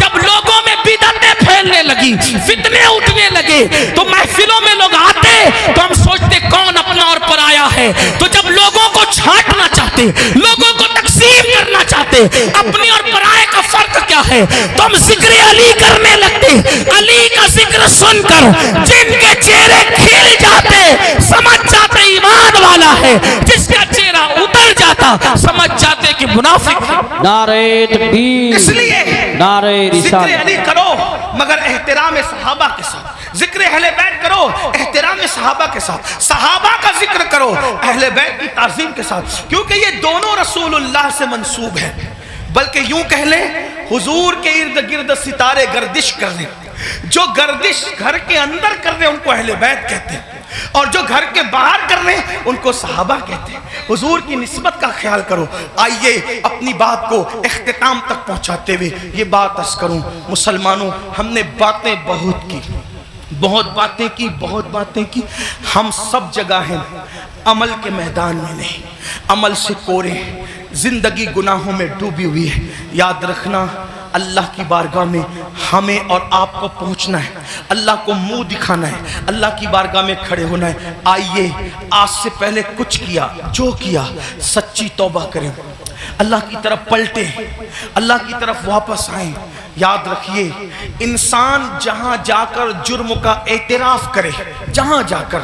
جب لوگوں میں بدعتیں پھیلنے لگی، فتنے اٹھنے لگے تو محفلوں میں لوگ آتے تو ہم سوچتے کون اپنا اور پرایا ہے، تو جب لوگوں کو چھانٹنا چاہتے، لوگوں کو تقسیم کرنا چاہتے اپنے اور پرائے کا فرق کیا ہے، تو ہم ذکر علی کرنے لگتے۔ علی کا ذکر سن کر جن کے چہرے کھل جاتے سمجھ جاتے ایمان والا ہے، جس کا چہرہ اتر جاتا سمجھ جاتے کہ منافق ہے۔ نعرہ تکبیر، اس لیے نعرہ ذکر رسالت، علی کرو مگر احترام صحابہ کے ساتھ، ذکر اہل بیت کرو احترام صحابہ کے ساتھ، صحابہ کا ذکر کرو اہل بیت کی تعظیم کے ساتھ، کیونکہ یہ دونوں رسول اللہ سے منسوب ہیں۔ بلکہ یوں کہہ لیں حضور کے ارد گرد ستارے گردش کر رہے، جو گردش گھر کے اندر کر رہے ان کو اہل بیت کہتے ہیں، اور جو گھر کے باہر کر رہے ہیں ان کو صحابہ کہتے ہیں۔ حضور کی نسبت کا خیال کرو۔ آئیے اپنی بات کو اختتام تک پہنچاتے ہوئے یہ بات عرض کروں، مسلمانوں ہم نے باتیں بہت کی، بہت باتیں کی، ہم سب جگہ ہیں، عمل کے میدان میں نہیں، عمل سے کورے، زندگی گناہوں میں ڈوبی ہوئی ہے۔ یاد رکھنا اللہ کی بارگاہ میں ہمیں اور آپ کو پہنچنا ہے، اللہ کو منہ دکھانا ہے، اللہ کی بارگاہ میں کھڑے ہونا ہے۔ آئیے آج سے پہلے کچھ کیا، جو کیا سچی توبہ کریں، اللہ کی طرف پلٹیں، اللہ کی طرف واپس آئیں۔ یاد رکھیے انسان جہاں جا کر جرم کا اعتراف کرے، جہاں جا کر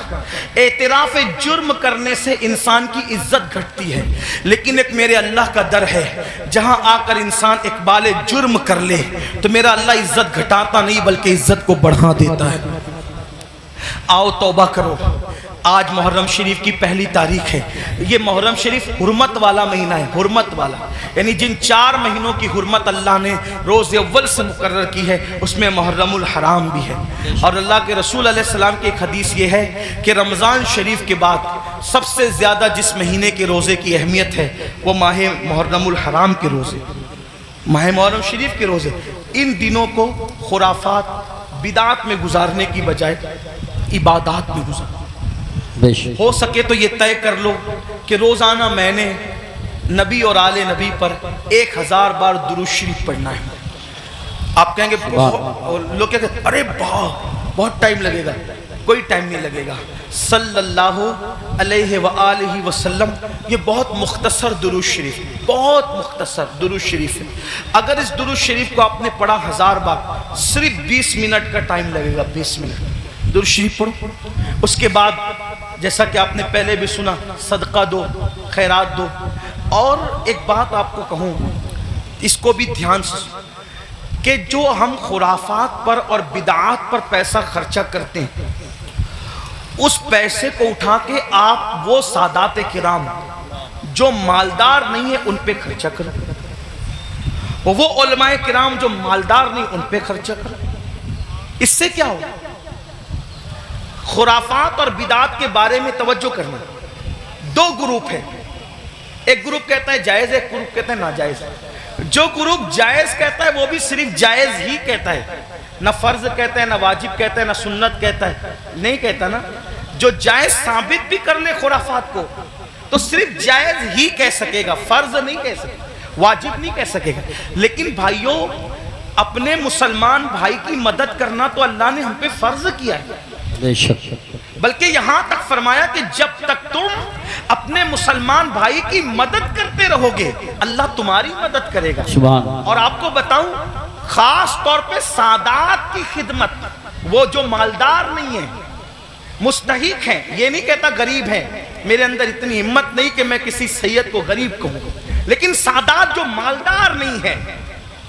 اعتراف جرم کرنے سے انسان کی عزت گھٹتی ہے، لیکن ایک میرے اللہ کا در ہے، جہاں آ کر انسان اقبال جرم کر لے تو میرا اللہ عزت گھٹاتا نہیں بلکہ عزت کو بڑھا دیتا ہے۔ آؤ توبہ کرو۔ آج محرم شریف کی پہلی تاریخ ہے، یہ محرم شریف حرمت والا مہینہ ہے، حرمت والا، یعنی جن 4 مہینوں کی حرمت اللہ نے روز اول سے مقرر کی ہے اس میں محرم الحرام بھی ہے۔ اور اللہ کے رسول علیہ السلام کی ایک حدیث یہ ہے کہ رمضان شریف کے بعد سب سے زیادہ جس مہینے کے روزے کی اہمیت ہے وہ ماہ محرم الحرام کے روزے، ماہ محرم شریف کے روزے۔ ان دنوں کو خرافات بدعات میں گزارنے کی بجائے عبادات میں گزاریں۔ ہو سکے تو یہ طے کر لو کہ روزانہ میں نے نبی اور آل نبی پر 1000 بار درود شریف پڑھنا ہے۔ آپ کہیں گے لوگ کہتے ہیں ارے بہت ٹائم لگے گا، کوئی ٹائم نہیں لگے گا۔ صلی اللہ علیہ وآلہ وسلم یہ بہت مختصر درود شریف، بہت مختصر درود شریف ہے۔ اگر اس درود شریف کو آپ نے پڑھا 1000 بار صرف 20 منٹ کا ٹائم لگے گا، 20 منٹ درود شریف پڑھو۔ اس کے بعد جیسا کہ آپ نے پہلے بھی سنا صدقہ دو، خیرات دو۔ اور ایک بات آپ کو کہوں، اس کو بھی دھیان سے، کہ جو ہم خرافات پر اور بدعات پر پیسہ خرچہ کرتے ہیں، اس پیسے کو اٹھا کے آپ وہ سادات کرام جو مالدار نہیں ہیں ان پہ خرچہ کرو، وہ علماء کرام جو مالدار نہیں ان پہ خرچہ کرو۔ اس سے کیا ہو؟ خرافات اور بدعات کے بارے میں توجہ کرنا۔ دو گروپ ہیں، ایک گروپ کہتا ہے جائز ہے، ایک گروپ کہتا ہے ناجائز۔ جو گروپ جائز کہتا ہے وہ بھی صرف جائز ہی کہتا ہے، نہ فرض کہتا ہے، نہ واجب کہتا ہے، نہ سنت کہتا ہے، نہیں کہتا نا۔ جو جائز ثابت بھی کر لے خرافات کو تو صرف جائز ہی کہہ سکے گا، فرض نہیں کہہ سکے گا، واجب نہیں کہہ سکے گا۔ لیکن بھائیوں، اپنے مسلمان بھائی کی مدد کرنا تو اللہ نے ہم پہ فرض کیا ہے، بے شک، بلکہ یہاں تک فرمایا کہ جب تک تم اپنے مسلمان بھائی کی مدد کرتے رہو گے اللہ تمہاری مدد کرے گا۔ سبحان۔ اور آپ کو بتاؤں، خاص طور پہ سادات کی خدمت، وہ جو مالدار نہیں ہیں، مستحق ہیں، یہ نہیں کہتا غریب ہیں، میرے اندر اتنی ہمت نہیں کہ میں کسی سید کو غریب کہوں، لیکن سادات جو مالدار نہیں ہیں،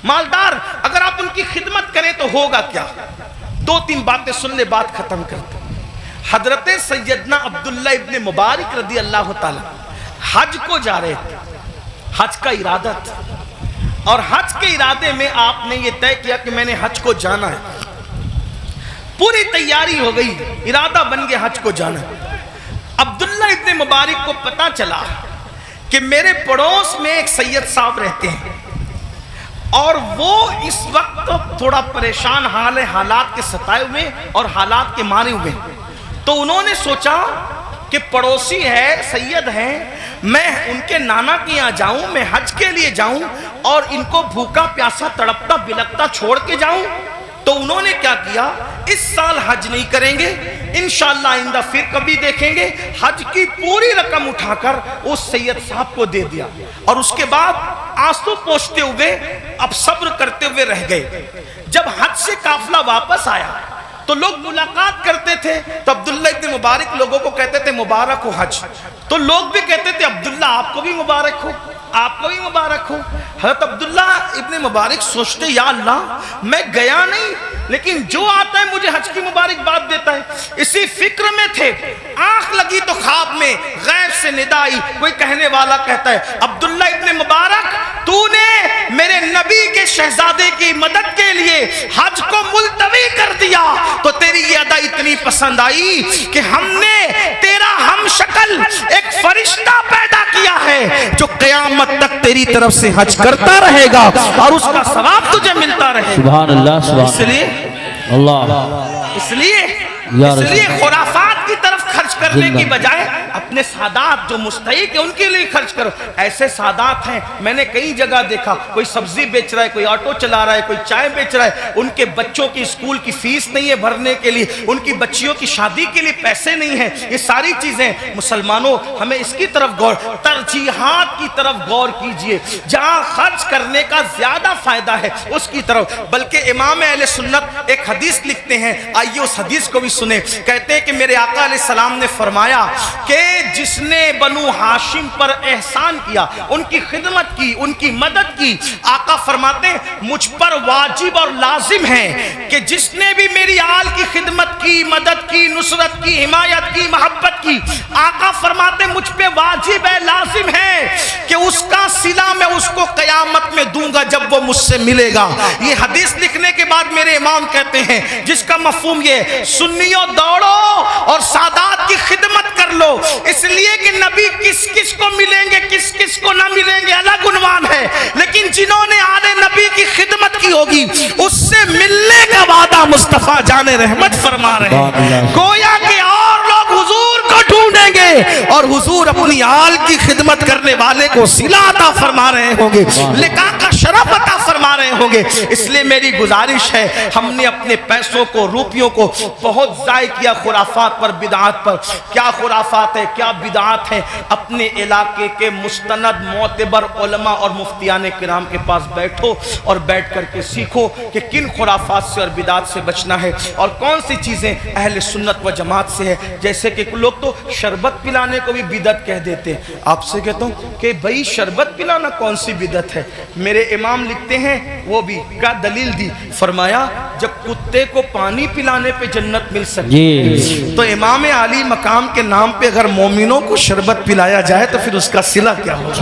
مالدار اگر آپ ان کی خدمت کریں تو ہوگا کیا؟ دو تین باتیں سن لے، بات ختم کرتے۔ حضرت سیدنا عبداللہ ابن مبارک رضی اللہ تعالی حج کو جا رہے تھے، حج کا ارادہ تھا، اور حج کے ارادے میں آپ نے یہ طے کیا کہ میں نے حج کو جانا ہے، پوری تیاری ہو گئی، ارادہ بن گیا حج کو جانا ہے۔ عبداللہ ابن مبارک کو پتا چلا کہ میرے پڑوس میں ایک سید صاحب رہتے ہیں اور وہ اس وقت تھوڑا پریشان حال ہے، حالات کے ستائے ہوئے اور حالات کے مارے ہوئے، تو انہوں نے سوچا کہ پڑوسی ہے، سید ہیں، میں ان کے نانا کے یہاں جاؤں، میں حج کے لیے جاؤں اور ان کو بھوکا پیاسا تڑپتا بلکتا چھوڑ کے جاؤں۔ تو انہوں نے کیا کیا، اس سال حج نہیں کریں گے، انشاءاللہ آئندہ پھر کبھی دیکھیں گے، حج کی پوری رقم اٹھا کر اس سید صاحب کو دے دیا، اور اس کے بعد آنسو پوچھتے ہوئے اب صبر کرتے ہوئے رہ گئے۔ جب حج سے قافلہ واپس آیا تو لوگ ملاقات کرتے تھے، تو عبداللہ ابن مبارک لوگوں کو کہتے تھے مبارک ہو حج، تو لوگ بھی کہتے تھے عبداللہ آپ کو بھی مبارک ہو، آپ کو بھی مبارک ہو۔ حضرت عبداللہ ابن مبارک سوچتے یا اللہ میں گیا نہیں لیکن جو آتا ہے مجھے حج کی مبارکباد دیتا ہے، اسی فکر میں تھے، آنکھ لگی تو خواب میں غیب سے ندا آئی، کوئی کہنے والا کہتا ہے عبداللہ ابن مبارک تو نے میرے نبی کے شہزادے کی مدد کے لیے حج کو ملتوی کر دیا، تو تیری یہ ادا اتنی پسند آئی کہ ہم نے تیرا ہم شکل ایک فرشتہ پیدا کیا ہے جو قیامت تک تیری طرف سے حج کرتا رہے گا اور اس کا ثواب تجھے ملتا رہے گا۔ سبحان اللہ، سبحان اس لیے خرافات کی طرف خرچ کرنے کی بجائے اپنے سادات جو مستحق ہیں ان کے لیے خرچ کرو۔ ایسے سادات ہیں، میں نے کئی جگہ دیکھا، کوئی سبزی بیچ رہا ہے، کوئی آٹو چلا رہا ہے، کوئی چائے بیچ رہا ہے، ان کے بچوں کی اسکول کی فیس نہیں ہے بھرنے کے لیے، ان کی بچیوں کی شادی کے لیے پیسے نہیں ہیں۔ یہ ساری چیزیں مسلمانوں ہمیں اس کی طرف غور، ترجیحات کی طرف غور کیجئے، جہاں خرچ کرنے کا زیادہ فائدہ ہے اس کی طرف۔ بلکہ امام اہل سنت ایک حدیث لکھتے ہیں، آئیے اس حدیث کو بھی سنیں۔ کہتے ہیں کہ میرے آقا علیہ السلام نے فرمایا کہ جس نے بنو ہاشم پر احسان کیا، ان کی خدمت کی، ان کی مدد کی، آقا فرماتے ہیں مجھ پر واجب اور لازم ہے کہ جس نے بھی میری آل کی خدمت کی، مدد کی، نصرت کی، حمایت کی، محبت کی، آقا فرماتے ہیں مجھ پہ واجب ہے، لازم ہے کہ اس کا صلہ میں اس کو قیامت میں دوں گا جب وہ مجھ سے ملے گا۔ یہ حدیث لکھنے کے بعد میرے امام کہتے ہیں جس کا مفہوم یہ، سنیوں دوڑو اور سادات کی خدمت کر لو، اس لیے کہ نبی کس کس کو ملیں گے کس کس کو نہ ملیں گے الگ عنوان ہے، لیکن جنہوں نے آل نبی کی خدمت کی ہوگی اس سے ملنے کا وعدہ مصطفیٰ جان رحمت فرما رہے ہیں۔ گویا کہ اور لوگ حضور کو ڈھونڈیں گے اور حضور اپنی آل کی خدمت کرنے والے کو صلہ عطا فرما رہے ہوں گے، لقاء کا شرف عطا فرما رہے ہوں گے۔ اس لیے میری گزارش ہے، ہم نے اپنے پیسوں کو، روپیوں کو بہت ضائع کیا خرافات پر، بدعات پر۔ کیا خرافات ہے، کیا بدعات ہیں؟ اپنے علاقے کے مستند معتبر علماء اور مفتیان کرام کے پاس بیٹھو اور بیٹھ کر کے سیکھو کہ کن خرافات سے اور بدعات سے بچنا ہے اور کون سی چیزیں اہل سنت و جماعت سے ہے۔ جیسے کہ لوگ تو شربت پلانے کو بھی بدعت کہہ دیتے ہیں، آپ سے کہتا ہوں کہ بھئی شربت پلانا کون سی بدعت ہے؟ میرے امام لکھتے ہیں وہ بھی کیا دلیل دی؟ فرمایا جب کتے کو پانی پلانے پہ جنت مل سکتی جی تو امام علی مقام کے نام پہ اگر مومنوں کو شربت پلایا جائے تو پھر اس کا صلہ کیا ہوگا؟